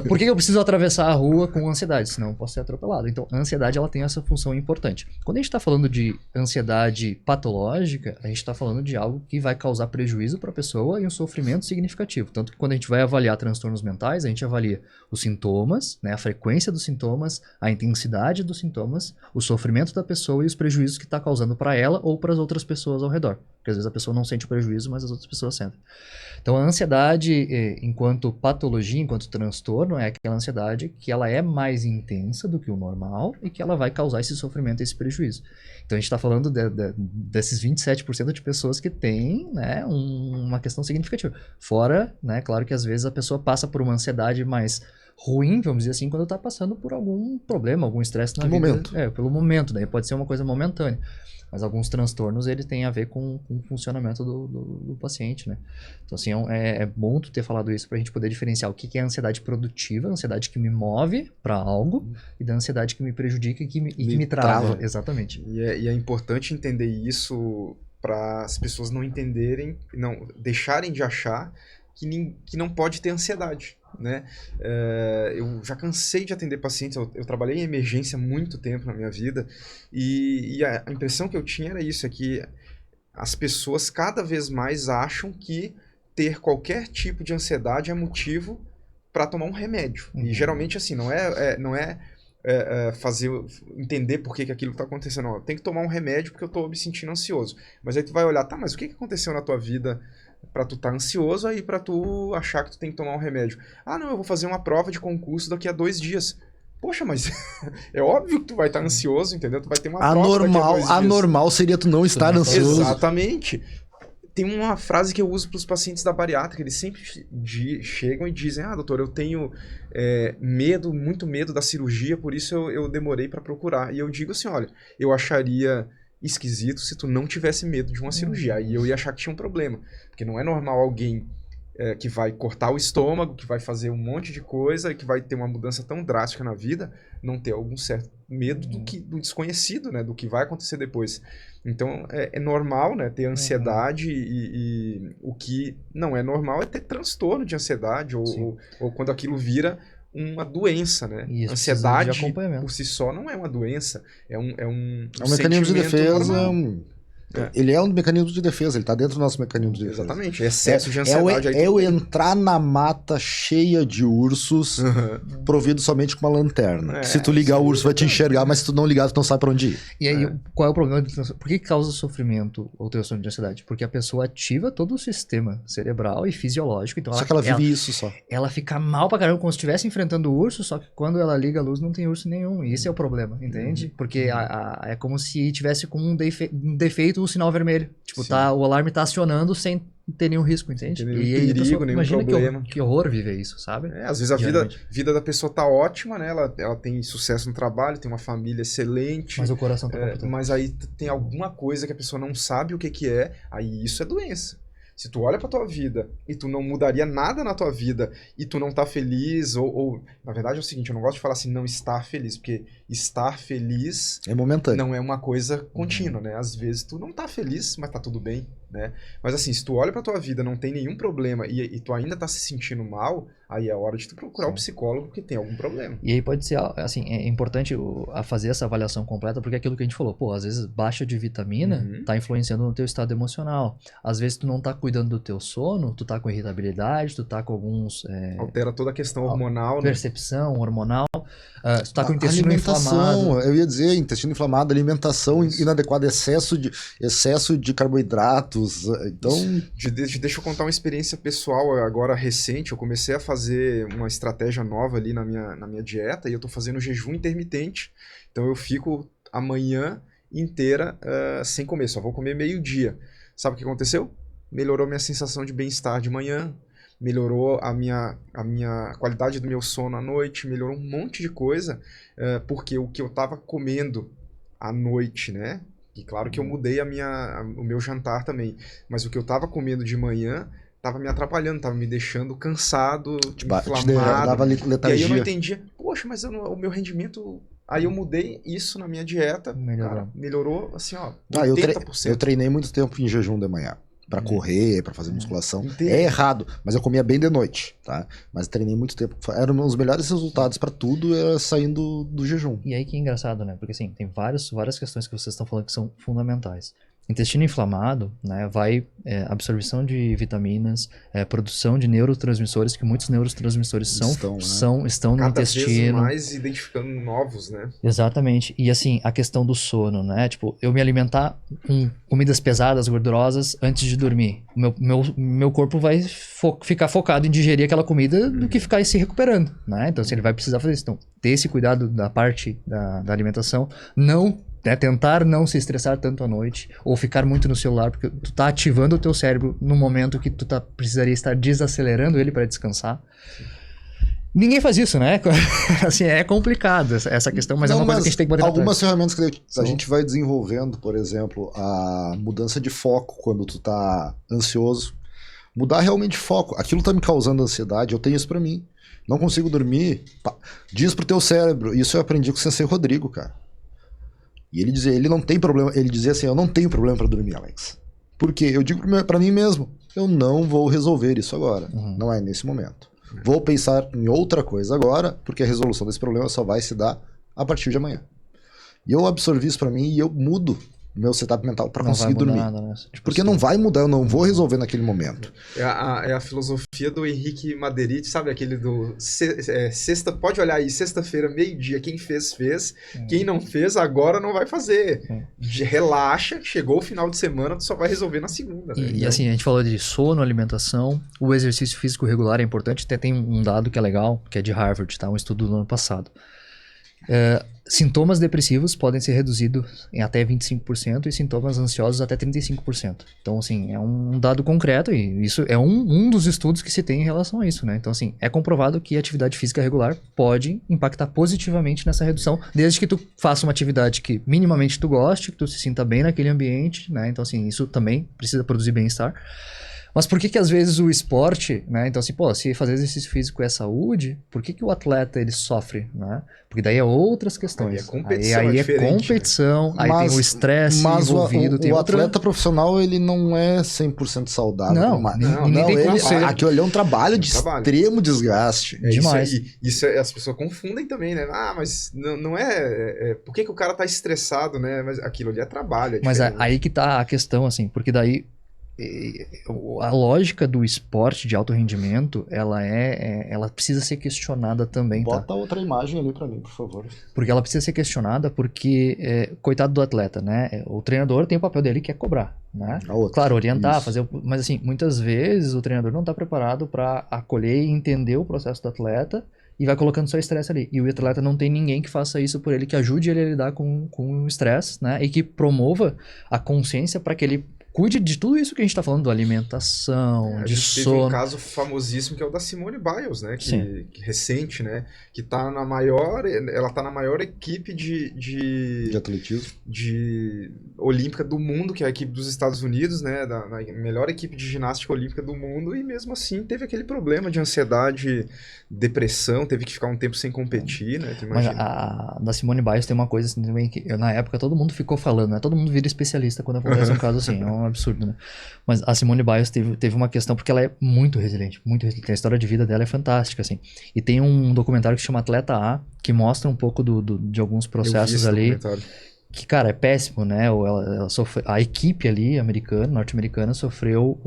por que eu preciso atravessar a rua com ansiedade? Senão eu posso ser atropelado. Então, a ansiedade, ela tem essa função importante. Quando a gente está falando de ansiedade patológica, a gente está falando de algo que vai causar prejuízo para a pessoa e um sofrimento significativo. Tanto que quando a gente vai avaliar transtornos mentais, a gente avalia os sintomas, né, a frequência dos sintomas, a intensidade dos sintomas mais o sofrimento da pessoa e os prejuízos que está causando para ela ou para as outras pessoas ao redor. Porque às vezes a pessoa não sente o prejuízo, mas as outras pessoas sentem. Então a ansiedade, enquanto patologia, enquanto transtorno, é aquela ansiedade que ela é mais intensa do que o normal e que ela vai causar esse sofrimento e esse prejuízo. Então a gente está falando desses 27% de pessoas que têm, né, uma questão significativa. Fora, né, claro que às vezes a pessoa passa por uma ansiedade mais ruim, vamos dizer assim, quando está passando por algum problema, algum estresse na vida. Momento. Pelo momento, daí pode ser uma coisa momentânea. Mas alguns transtornos, ele tem a ver com o funcionamento do paciente, né? Então, assim, é bom tu ter falado isso pra gente poder diferenciar o que é a ansiedade produtiva, a ansiedade que me move para algo, e da ansiedade que me prejudica e que me trava. Exatamente. E é importante entender isso para as pessoas não entenderem, não deixarem de achar que não pode ter ansiedade, né? Eu já cansei de atender pacientes, eu trabalhei em emergência há muito tempo na minha vida, e a impressão que eu tinha era isso, é que as pessoas cada vez mais acham que ter qualquer tipo de ansiedade é motivo para tomar um remédio. E geralmente assim, não é entender por que aquilo está acontecendo. Não, eu tenho que tomar um remédio porque eu estou me sentindo ansioso. Mas aí tu vai olhar, tá, mas o que aconteceu na tua vida pra tu estar ansioso aí pra tu achar que tu tem que tomar um remédio? Ah, não, eu vou fazer uma prova de concurso daqui a 2 dias. Poxa, mas é óbvio que tu vai estar ansioso, entendeu? Tu vai ter uma prova daqui a 2 dias. Anormal seria tu não estar ansioso. Exatamente. Tem uma frase que eu uso para os pacientes da bariátrica, eles sempre chegam e dizem, doutor, eu tenho muito medo da cirurgia, por isso eu demorei para procurar. E eu digo assim, olha, eu acharia esquisito se tu não tivesse medo de uma cirurgia, aí eu ia achar que tinha um problema, porque não é normal alguém que vai cortar o estômago, que vai fazer um monte de coisa, que vai ter uma mudança tão drástica na vida, não ter algum certo medo do desconhecido, né, do que vai acontecer depois. Então, é normal, né, ter ansiedade e o que não é normal é ter transtorno de ansiedade ou quando aquilo vira uma doença, né? Isso, ansiedade por si só não é uma doença, é um mecanismo de defesa. É. Ele é um mecanismo de defesa, ele tá dentro do nosso mecanismo de defesa. Exatamente, excesso de ansiedade. Eu entrar na mata cheia de ursos, provido somente com uma lanterna. Se tu ligar, o urso vai te enxergar, mas se tu não ligar, tu não sabe pra onde ir. E aí, qual é o problema? Por que causa sofrimento ou transtorno de ansiedade? Porque a pessoa ativa todo o sistema cerebral e fisiológico. Então só que ela vive isso só. Ela fica mal pra caramba como se estivesse enfrentando o urso, só que quando ela liga a luz não tem urso nenhum. E esse é o problema, entende? Porque é como se tivesse com um defeito o sinal vermelho. Tipo, o alarme tá acionando sem ter nenhum risco, entende? Não tem nenhum perigo, nenhum problema. Que horror viver isso, sabe? Às vezes a vida da pessoa tá ótima, né? Ela tem sucesso no trabalho, tem uma família excelente. Mas o coração tá completamente. Mas aí tem alguma coisa que a pessoa não sabe o que é, aí isso é doença. Se tu olha pra tua vida e tu não mudaria nada na tua vida e tu não tá feliz, ou na verdade é o seguinte, eu não gosto de falar assim, não estar feliz, porque estar feliz é momentâneo. Não é uma coisa contínua, né? Às vezes tu não tá feliz, mas tá tudo bem, né? Mas assim, se tu olha pra tua vida, não tem nenhum problema e tu ainda tá se sentindo mal, aí é hora de tu procurar um psicólogo porque tem algum problema. E aí pode ser, assim, é importante fazer essa avaliação completa, porque é aquilo que a gente falou, às vezes baixa de vitamina tá influenciando no teu estado emocional. Às vezes tu não tá cuidando do teu sono, tu tá com irritabilidade, tu tá com alguns... altera toda a questão hormonal, percepção hormonal, tu tá com o intestino inflamado. Eu ia dizer, intestino inflamado, alimentação inadequada, excesso de carboidratos, então... Deixa eu contar uma experiência pessoal agora recente, eu comecei a fazer uma estratégia nova ali na minha dieta e eu tô fazendo jejum intermitente, então eu fico a manhã inteira sem comer, só vou comer meio-dia. Sabe o que aconteceu? Melhorou minha sensação de bem-estar de manhã, melhorou a minha qualidade do meu sono à noite, melhorou um monte de coisa, porque o que eu tava comendo à noite, né? E claro que eu mudei o meu jantar também, mas o que eu tava comendo de manhã tava me atrapalhando, tava me deixando cansado, inflamado. Dava letargia. E aí eu não entendia, poxa, mas o meu rendimento... Aí eu mudei isso na minha dieta, melhorou assim, 80%. Eu treinei muito tempo em jejum de manhã. Pra correr, pra fazer musculação. É errado, mas eu comia bem de noite, tá? Mas treinei muito tempo. Eram os melhores resultados pra tudo saindo do jejum. E aí que é engraçado, né? Porque assim, tem várias questões que vocês estão falando que são fundamentais. Intestino inflamado, né, vai absorção de vitaminas, produção de neurotransmissores, que muitos neurotransmissores estão no cada intestino. vez mais identificando novos, né? Exatamente. E assim, a questão do sono, né? Tipo, eu me alimentar com comidas pesadas, gordurosas, antes de dormir. Meu corpo vai ficar focado em digerir aquela comida do que ficar se recuperando, né? Então, assim, ele vai precisar fazer isso. Então, ter esse cuidado da parte da alimentação, não... tentar não se estressar tanto à noite, ou ficar muito no celular, porque tu tá ativando o teu cérebro no momento que tu precisaria estar desacelerando ele para descansar. Ninguém faz isso, né? Assim, é complicado essa questão, mas é uma coisa que a gente tem que botar algumas ferramentas que a gente vai desenvolvendo, por exemplo, a mudança de foco quando tu tá ansioso. Mudar realmente de foco. Aquilo tá me causando ansiedade, eu tenho isso pra mim. Não consigo dormir. Diz pro teu cérebro. Isso eu aprendi com o Sensei Rodrigo, cara. E ele dizia, ele não tem problema, ele dizia assim, eu não tenho problema pra dormir, Alex. Por quê? Eu digo pra mim mesmo, eu não vou resolver isso agora, não é nesse momento. Vou pensar em outra coisa agora, porque a resolução desse problema só vai se dar a partir de amanhã. E eu absorvi isso pra mim e eu mudo meu setup mental pra conseguir dormir. Nada, né? Porque não vai mudar, eu não vou resolver naquele momento. É a filosofia do Henrique Maderit, sabe? Aquele do sexta, pode olhar aí, sexta-feira, meio-dia, quem fez, fez. Quem não fez, agora não vai fazer. Relaxa, chegou o final de semana, tu só vai resolver na segunda. Né? E assim, a gente falou de sono, alimentação, o exercício físico regular é importante, até tem um dado que é legal, que é de Harvard, tá? Um estudo do ano passado. Sintomas depressivos podem ser reduzidos em até 25% e sintomas ansiosos até 35%. Então, assim, é um dado concreto e isso é um dos estudos que se tem em relação a isso, né? Então, assim, é comprovado que a atividade física regular pode impactar positivamente nessa redução, desde que tu faça uma atividade que minimamente tu goste, que tu se sinta bem naquele ambiente, né? Então, assim, isso também precisa produzir bem-estar. Mas por que às vezes o esporte, né? Então assim, pô, se fazer exercício físico é saúde, por que o atleta ele sofre, né? Porque daí é outras questões. Aí é competição, aí é competição, né? Aí tem o estresse envolvido. O atleta profissional, ele não é 100% saudável. Não, tem como ser. Aquilo ali é um trabalho de extremo desgaste. Demais. Isso as pessoas confundem também, né? Ah, mas não é... Por que o cara tá estressado, né? Mas aquilo ali é trabalho. Mas aí que tá a questão, assim, porque daí a lógica do esporte de alto rendimento, ela precisa ser questionada também. Bota outra imagem ali pra mim, por favor. Porque ela precisa ser questionada porque, coitado do atleta, né? O treinador tem o papel dele que é cobrar, né? Claro, orientar, fazer... Mas assim, muitas vezes o treinador não está preparado para acolher e entender o processo do atleta e vai colocando só estresse ali. E o atleta não tem ninguém que faça isso por ele, que ajude ele a lidar com o estresse, né? E que promova a consciência para que ele cuide de tudo isso que a gente tá falando, alimentação, de sono. Teve um caso famosíssimo que é o da Simone Biles, né? Que recente, né? Que tá na maior... Ela tá na maior equipe de atletismo. Olímpica do mundo, que é a equipe dos Estados Unidos, né? Na melhor equipe de ginástica olímpica do mundo. E mesmo assim teve aquele problema de ansiedade, depressão, teve que ficar um tempo sem competir, né? Mas a da Simone Biles tem uma coisa assim também que na época todo mundo ficou falando, né? Todo mundo vira especialista quando acontece um caso assim. É um absurdo, né? Mas a Simone Biles teve uma questão, porque ela é muito resiliente, muito resiliente. A história de vida dela é fantástica, assim. E tem um documentário que se chama Atleta A, que mostra um pouco de alguns processos ali. Que, cara, é péssimo, né? A equipe ali, norte-americana, sofreu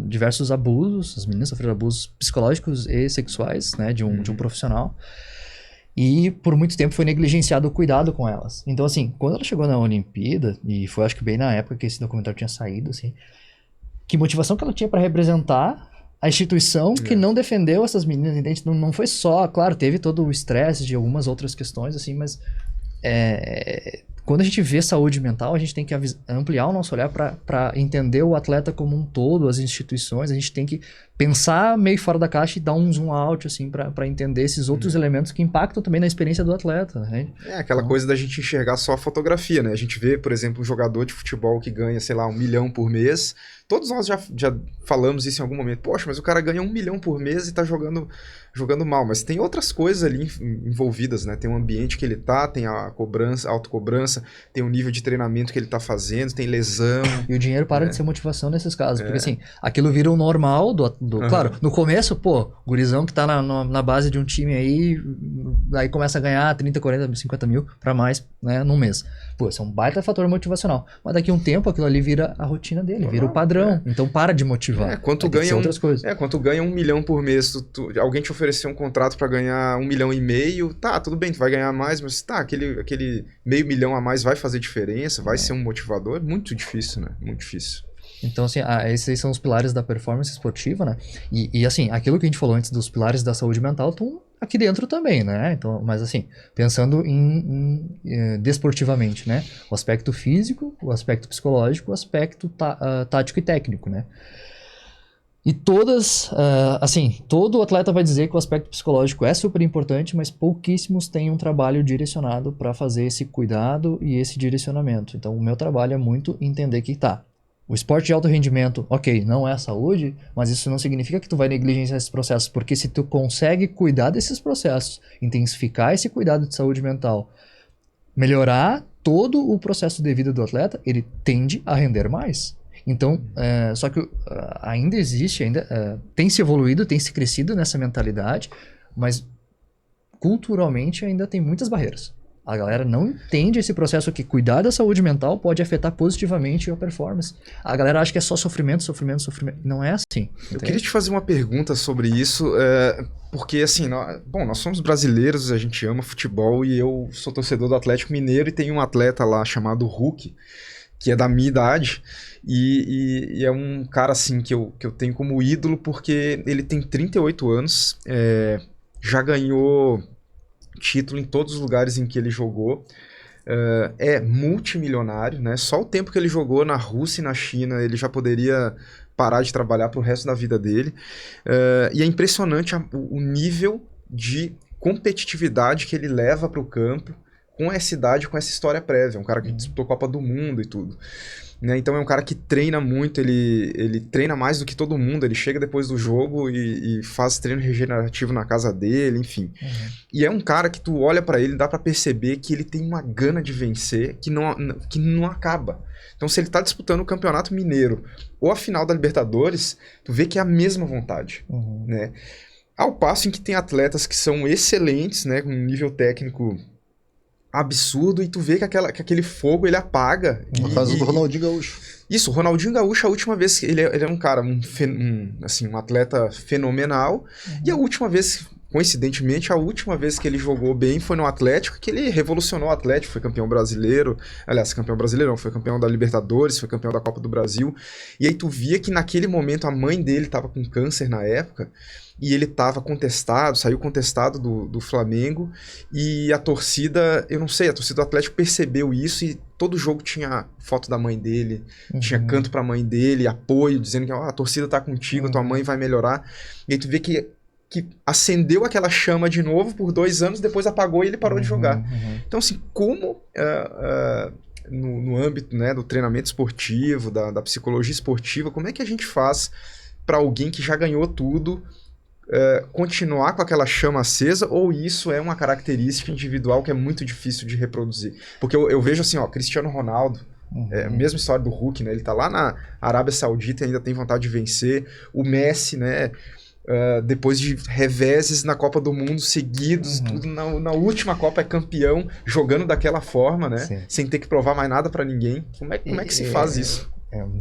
diversos abusos. As meninas sofreram abusos psicológicos e sexuais, né? De um profissional. E por muito tempo foi negligenciado o cuidado com elas. Então, assim, quando ela chegou na Olimpíada, e foi acho que bem na época que esse documentário tinha saído, assim, que motivação que ela tinha para representar a instituição que não defendeu essas meninas, entende? Não foi só, claro, teve todo o estresse de algumas outras questões, assim, mas quando a gente vê saúde mental, a gente tem que ampliar o nosso olhar para entender o atleta como um todo, as instituições, a gente tem que pensar meio fora da caixa e dar um zoom out, assim, para entender esses outros elementos que impactam também na experiência do atleta, né? Aquela coisa da gente enxergar só a fotografia, né? A gente vê, por exemplo, um jogador de futebol que ganha, sei lá, 1 milhão por mês. Todos nós já falamos isso em algum momento. Poxa, mas o cara ganha 1 milhão por mês e tá jogando mal. Mas tem outras coisas ali envolvidas, né? Tem o ambiente que ele tá, tem a autocobrança, diferença, tem o nível de treinamento que ele tá fazendo, tem lesão. E o dinheiro para de ser motivação nesses casos, porque assim, aquilo vira o normal Claro, no começo, pô, gurizão que tá na base de um time aí começa a ganhar 30, 40, 50 mil pra mais, né, num mês. Pô, isso é um baita fator motivacional. Mas daqui a um tempo aquilo ali vira a rotina dele, vira o padrão. Então para de motivar. Quanto ganha outras coisas. Quanto ganha 1 milhão por mês, alguém te ofereceu um contrato pra ganhar 1,5 milhão, tá, tudo bem, tu vai ganhar mais, mas tá, aquele meio milhão a mais vai fazer diferença, vai ser um motivador, muito difícil, né? Muito difícil. Então, assim, esses são os pilares da performance esportiva, né? E assim, aquilo que a gente falou antes dos pilares da saúde mental estão aqui dentro também, né? Então, mas assim, pensando desportivamente, né? O aspecto físico, o aspecto psicológico, o aspecto tático e técnico, né? E todo atleta vai dizer que o aspecto psicológico é super importante, mas pouquíssimos têm um trabalho direcionado para fazer esse cuidado e esse direcionamento. Então, o meu trabalho é muito entender que o esporte de alto rendimento, ok, não é saúde, mas isso não significa que tu vai negligenciar esses processos, porque se tu consegue cuidar desses processos, intensificar esse cuidado de saúde mental, melhorar todo o processo de vida do atleta, ele tende a render mais. Então, só que ainda existe, tem se evoluído, tem se crescido nessa mentalidade, mas culturalmente ainda tem muitas barreiras. A galera não entende esse processo que cuidar da saúde mental pode afetar positivamente a performance. A galera acha que é só sofrimento, sofrimento, sofrimento. Não é assim. Eu queria te fazer uma pergunta sobre isso, porque assim, nós somos brasileiros, a gente ama futebol e eu sou torcedor do Atlético Mineiro e tem um atleta lá chamado Hulk, que é da minha idade, e é um cara assim que eu tenho como ídolo porque ele tem 38 anos, já ganhou título em todos os lugares em que ele jogou, é multimilionário, né? Só o tempo que ele jogou na Rússia e na China ele já poderia parar de trabalhar pro resto da vida dele, e é impressionante o nível de competitividade que ele leva para o campo com essa idade, com essa história prévia. Um cara que disputou Copa do Mundo e tudo. Né? Então é um cara que treina muito, ele treina mais do que todo mundo, ele chega depois do jogo e faz treino regenerativo na casa dele, enfim. E é um cara que tu olha pra ele, dá pra perceber que ele tem uma gana de vencer que não acaba. Então se ele tá disputando o Campeonato Mineiro ou a final da Libertadores, tu vê que é a mesma vontade, né? Ao passo em que tem atletas que são excelentes, né, com um nível técnico absurdo, e tu vê que aquele fogo ele apaga. No caso do Ronaldinho Gaúcho. Isso, o Ronaldinho Gaúcho, a última vez, ele é um cara, um atleta fenomenal, e a última vez, coincidentemente, a última vez que ele jogou bem foi no Atlético, que ele revolucionou o Atlético, foi campeão brasileiro, aliás, campeão brasileiro não, foi campeão da Libertadores, foi campeão da Copa do Brasil, e aí tu via que naquele momento a mãe dele estava com câncer na época, e ele estava contestado, saiu contestado do Flamengo, e a torcida, eu não sei, a torcida do Atlético percebeu isso, e todo jogo tinha foto da mãe dele, tinha canto pra mãe dele, apoio, dizendo que a torcida tá contigo, tua mãe vai melhorar, e aí tu vê que acendeu aquela chama de novo por 2 anos, depois apagou e ele parou de jogar. Então assim, como no âmbito, né, do treinamento esportivo, da psicologia esportiva, como é que a gente faz para alguém que já ganhou tudo continuar com aquela chama acesa, ou isso é uma característica individual que é muito difícil de reproduzir? Porque eu vejo assim, Cristiano Ronaldo, a mesma história do Hulk, né? Ele tá lá na Arábia Saudita e ainda tem vontade de vencer. O Messi, né? Depois de reveses na Copa do Mundo seguidos, tudo na última Copa é campeão, jogando daquela forma, né? Sim. Sem ter que provar mais nada pra ninguém. Como é que se faz isso?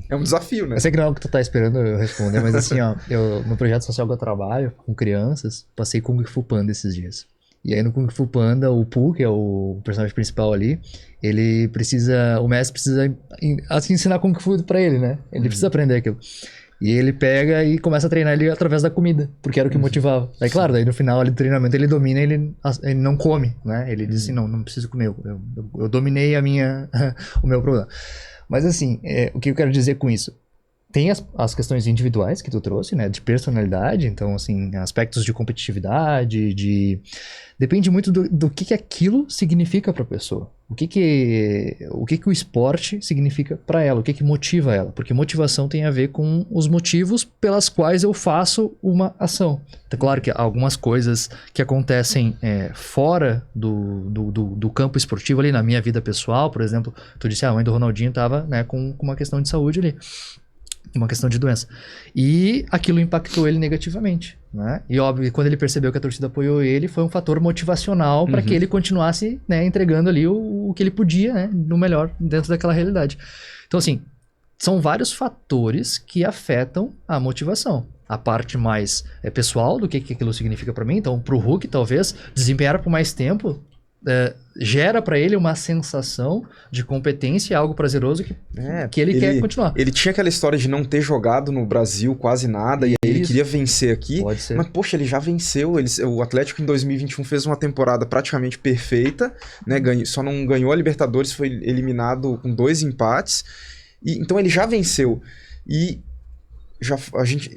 É um desafio, né? Eu sei que não é algo que tu tá esperando eu responder, mas assim, eu no projeto social que eu trabalho com crianças, passei Kung Fu Panda esses dias. E aí no Kung Fu Panda, o Pooh, que é o personagem principal ali, o mestre precisa ensinar Kung Fu pra ele, né? Ele precisa aprender aquilo. E ele pega e começa a treinar ele através da comida, porque era o que motivava. Daí, claro, daí no final ali do treinamento ele domina, ele não come, né? Ele diz assim, não preciso comer, eu dominei o meu problema. Mas assim, o que eu quero dizer com isso? tem as questões individuais que tu trouxe, né? De personalidade, então, assim, aspectos de competitividade, depende muito do que aquilo significa pra pessoa. O que o esporte significa pra ela, o que motiva ela. Porque motivação tem a ver com os motivos pelas quais eu faço uma ação. Então, claro que algumas coisas que acontecem fora do campo esportivo ali, na minha vida pessoal, por exemplo, tu disse, a mãe do Ronaldinho tava, né, com uma questão de saúde ali. Uma questão de doença. E aquilo impactou ele negativamente, né? E óbvio, quando ele percebeu que a torcida apoiou ele, foi um fator motivacional para que ele continuasse, né, entregando ali o que ele podia, né, no melhor dentro daquela realidade. Então, assim, são vários fatores que afetam a motivação. A parte mais pessoal do que aquilo significa para mim. Então, pro Hulk, talvez, desempenhar por mais tempo gera para ele uma sensação de competência, algo prazeroso que ele quer continuar. Ele tinha aquela história de não ter jogado no Brasil quase nada, e aí ele queria vencer aqui. Pode ser. Mas, poxa, ele já venceu. O Atlético em 2021 fez uma temporada praticamente perfeita, né? Só não ganhou a Libertadores, foi eliminado com 2 empates. Então ele já venceu. E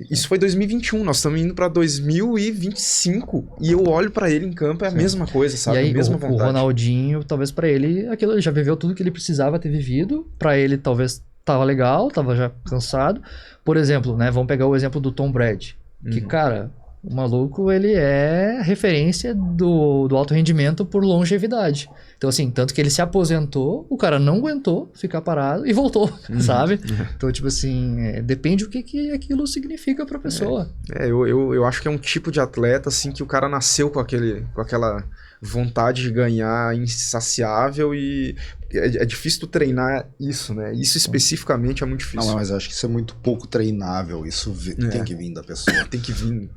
isso foi 2021, nós estamos indo para 2025 e eu olho para ele em campo, é a mesma coisa, sabe? E aí, a mesma vontade. O Ronaldinho, talvez para ele, aquilo, ele já viveu tudo que ele precisava ter vivido, para ele talvez tava legal, tava já cansado. Por exemplo, né, vamos pegar o exemplo do Tom Brady, que, cara, o maluco, ele é referência do alto rendimento por longevidade. Então, assim, tanto que ele se aposentou, o cara não aguentou ficar parado e voltou, sabe? Então, tipo assim, depende do que aquilo significa pra pessoa. Eu acho que é um tipo de atleta, assim, que o cara nasceu com aquela vontade de ganhar insaciável e é difícil tu treinar isso, né? Isso especificamente é muito difícil. Não, mas eu acho que isso é muito pouco treinável, isso tem que vir da pessoa. Tem que vir.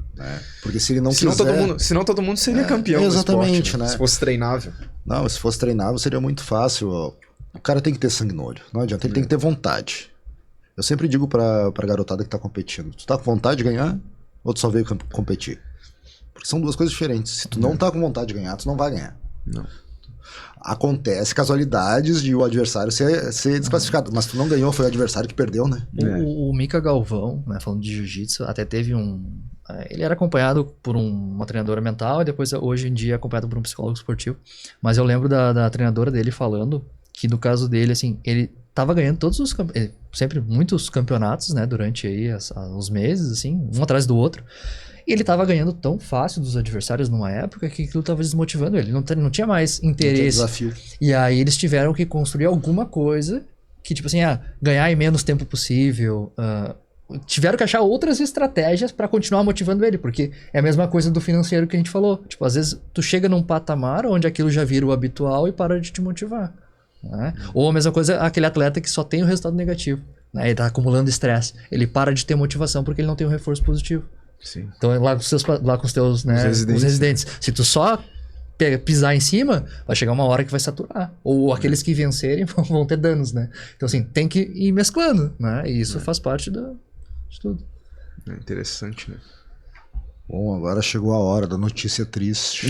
Porque se ele não senão quiser... Senão todo mundo seria campeão exatamente, do esporte, né? Se fosse treinável. Não, se fosse treinável seria muito fácil. O cara tem que ter sangue no olho, não adianta, ele tem que ter vontade. Eu sempre digo pra garotada que tá competindo, tu tá com vontade de ganhar ou tu só veio competir? Porque são duas coisas diferentes. Se tu não tá com vontade de ganhar, tu não vai ganhar. Não. Acontece casualidades de o adversário ser desclassificado, mas tu não ganhou, foi o adversário que perdeu, né? O Mika Galvão, né, falando de jiu-jitsu, até teve ele era acompanhado por uma treinadora mental e depois, hoje em dia, é acompanhado por um psicólogo esportivo. Mas eu lembro da treinadora dele falando que, no caso dele, assim, ele tava ganhando sempre muitos campeonatos, né, durante aí os meses, assim, um atrás do outro. E ele tava ganhando tão fácil dos adversários numa época que aquilo tava desmotivando ele. Não tinha mais interesse. Não tinha desafio. E aí eles tiveram que construir alguma coisa que, tipo assim, ganhar em menos tempo possível. Tiveram que achar outras estratégias pra continuar motivando ele. Porque é a mesma coisa do financeiro que a gente falou. Tipo, às vezes tu chega num patamar onde aquilo já vira o habitual e para de te motivar. Né? Ou a mesma coisa, aquele atleta que só tem o resultado negativo. Né? Ele tá acumulando estresse. Ele para de ter motivação porque ele não tem um reforço positivo. Sim. Então lá com os teus, né, os residentes. Se tu só pisar em cima, vai chegar uma hora que vai saturar. Ou aqueles que vencerem vão ter danos, né? Então assim, tem que ir mesclando, né? E isso faz parte de tudo. É interessante, né? Bom, agora chegou a hora da notícia triste.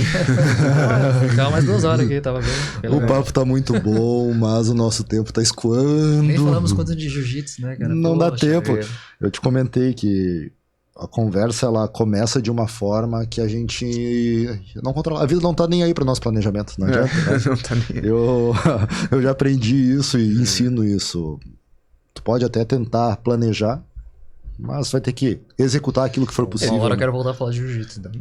Ficava mais 2 horas aqui, tava bem. O papo tá muito bom, mas o nosso tempo tá escoando. Nem falamos coisa de jiu-jitsu, né, cara? Não dá tempo. Eu te comentei que a conversa, ela começa de uma forma que a gente não controla. A vida não tá nem aí para nosso planejamento, não adianta. Não tá nem aí. Eu já aprendi isso e ensino isso. Tu pode até tentar planejar, mas vai ter que executar aquilo que for possível. Uma hora eu quero voltar a falar de jiu-jitsu. Então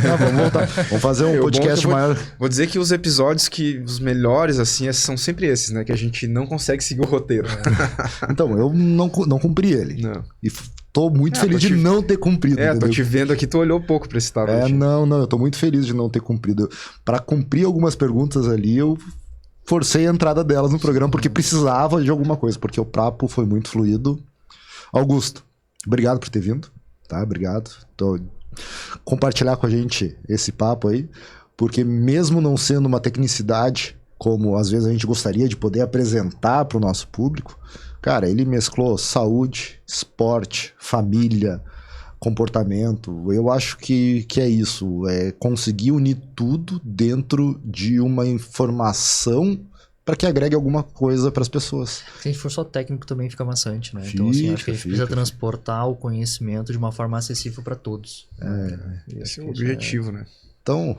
tá, vamos voltar. Vamos fazer um podcast maior. Vou dizer que os episódios os melhores, assim, são sempre esses, né? Que a gente não consegue seguir o roteiro. Então, eu não cumpri ele. Não. E tô muito feliz de não ter cumprido. Tô te vendo aqui, tu olhou pouco pra esse tablet. Não, eu tô muito feliz de não ter cumprido. Pra cumprir algumas perguntas ali, eu forcei a entrada delas no programa, porque precisava de alguma coisa, porque o papo foi muito fluido. Augusto, obrigado por ter vindo, tá? Obrigado. Compartilhar com a gente esse papo aí, porque mesmo não sendo uma tecnicidade, como às vezes a gente gostaria de poder apresentar pro nosso público, cara, ele mesclou saúde, esporte, família, comportamento. Eu acho que é isso, é conseguir unir tudo dentro de uma informação para que agregue alguma coisa para as pessoas. Se a gente for só técnico também fica maçante, né? Então, assim, acho que a gente precisa fica. transportar o conhecimento de uma forma acessível para todos. Esse é o objetivo, né? Então,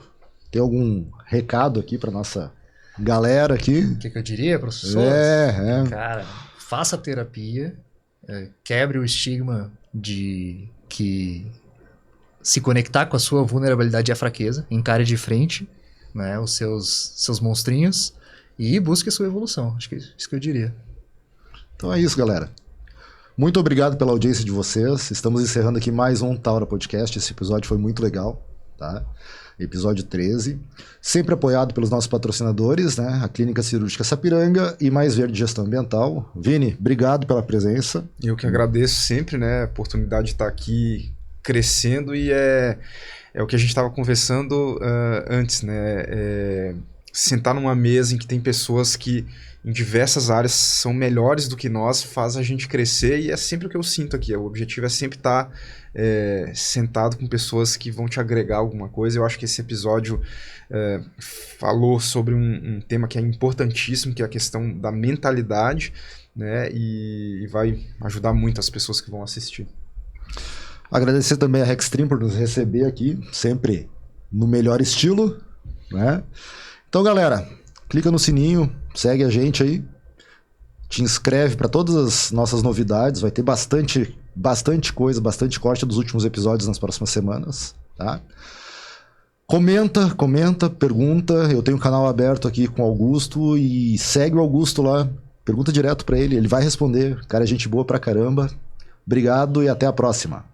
tem algum recado aqui para nossa galera aqui? O que eu diria, professor? Cara, faça terapia, quebre o estigma de que se conectar com a sua vulnerabilidade é fraqueza, encare de frente, né, os seus monstrinhos e busque a sua evolução. Acho que é isso que eu diria. Então é isso, galera. Muito obrigado pela audiência de vocês. Estamos encerrando aqui mais um Taura Podcast. Esse episódio foi muito legal, tá? Episódio 13. Sempre apoiado pelos nossos patrocinadores, né? A Clínica Cirúrgica Sapiranga e Mais Verde Gestão Ambiental. Vini, obrigado pela presença. Eu que agradeço sempre, né? A oportunidade de estar aqui crescendo e é o que a gente estava conversando antes, né? Sentar numa mesa em que tem pessoas que em diversas áreas são melhores do que nós, faz a gente crescer e é sempre o que eu sinto aqui. O objetivo é sempre estar sentado com pessoas que vão te agregar alguma coisa. Eu acho que esse episódio falou sobre um tema que é importantíssimo, que é a questão da mentalidade, né? E vai ajudar muito as pessoas que vão assistir. Agradecer também a Hexstream por nos receber aqui, sempre no melhor estilo, né? Então, galera, clica no sininho, segue a gente aí, te inscreve para todas as nossas novidades, vai ter bastante coisa, bastante corte dos últimos episódios nas próximas semanas, tá? Comenta, pergunta, eu tenho um canal aberto aqui com o Augusto e segue o Augusto lá, pergunta direto para ele vai responder, cara, é gente boa pra caramba. Obrigado e até a próxima.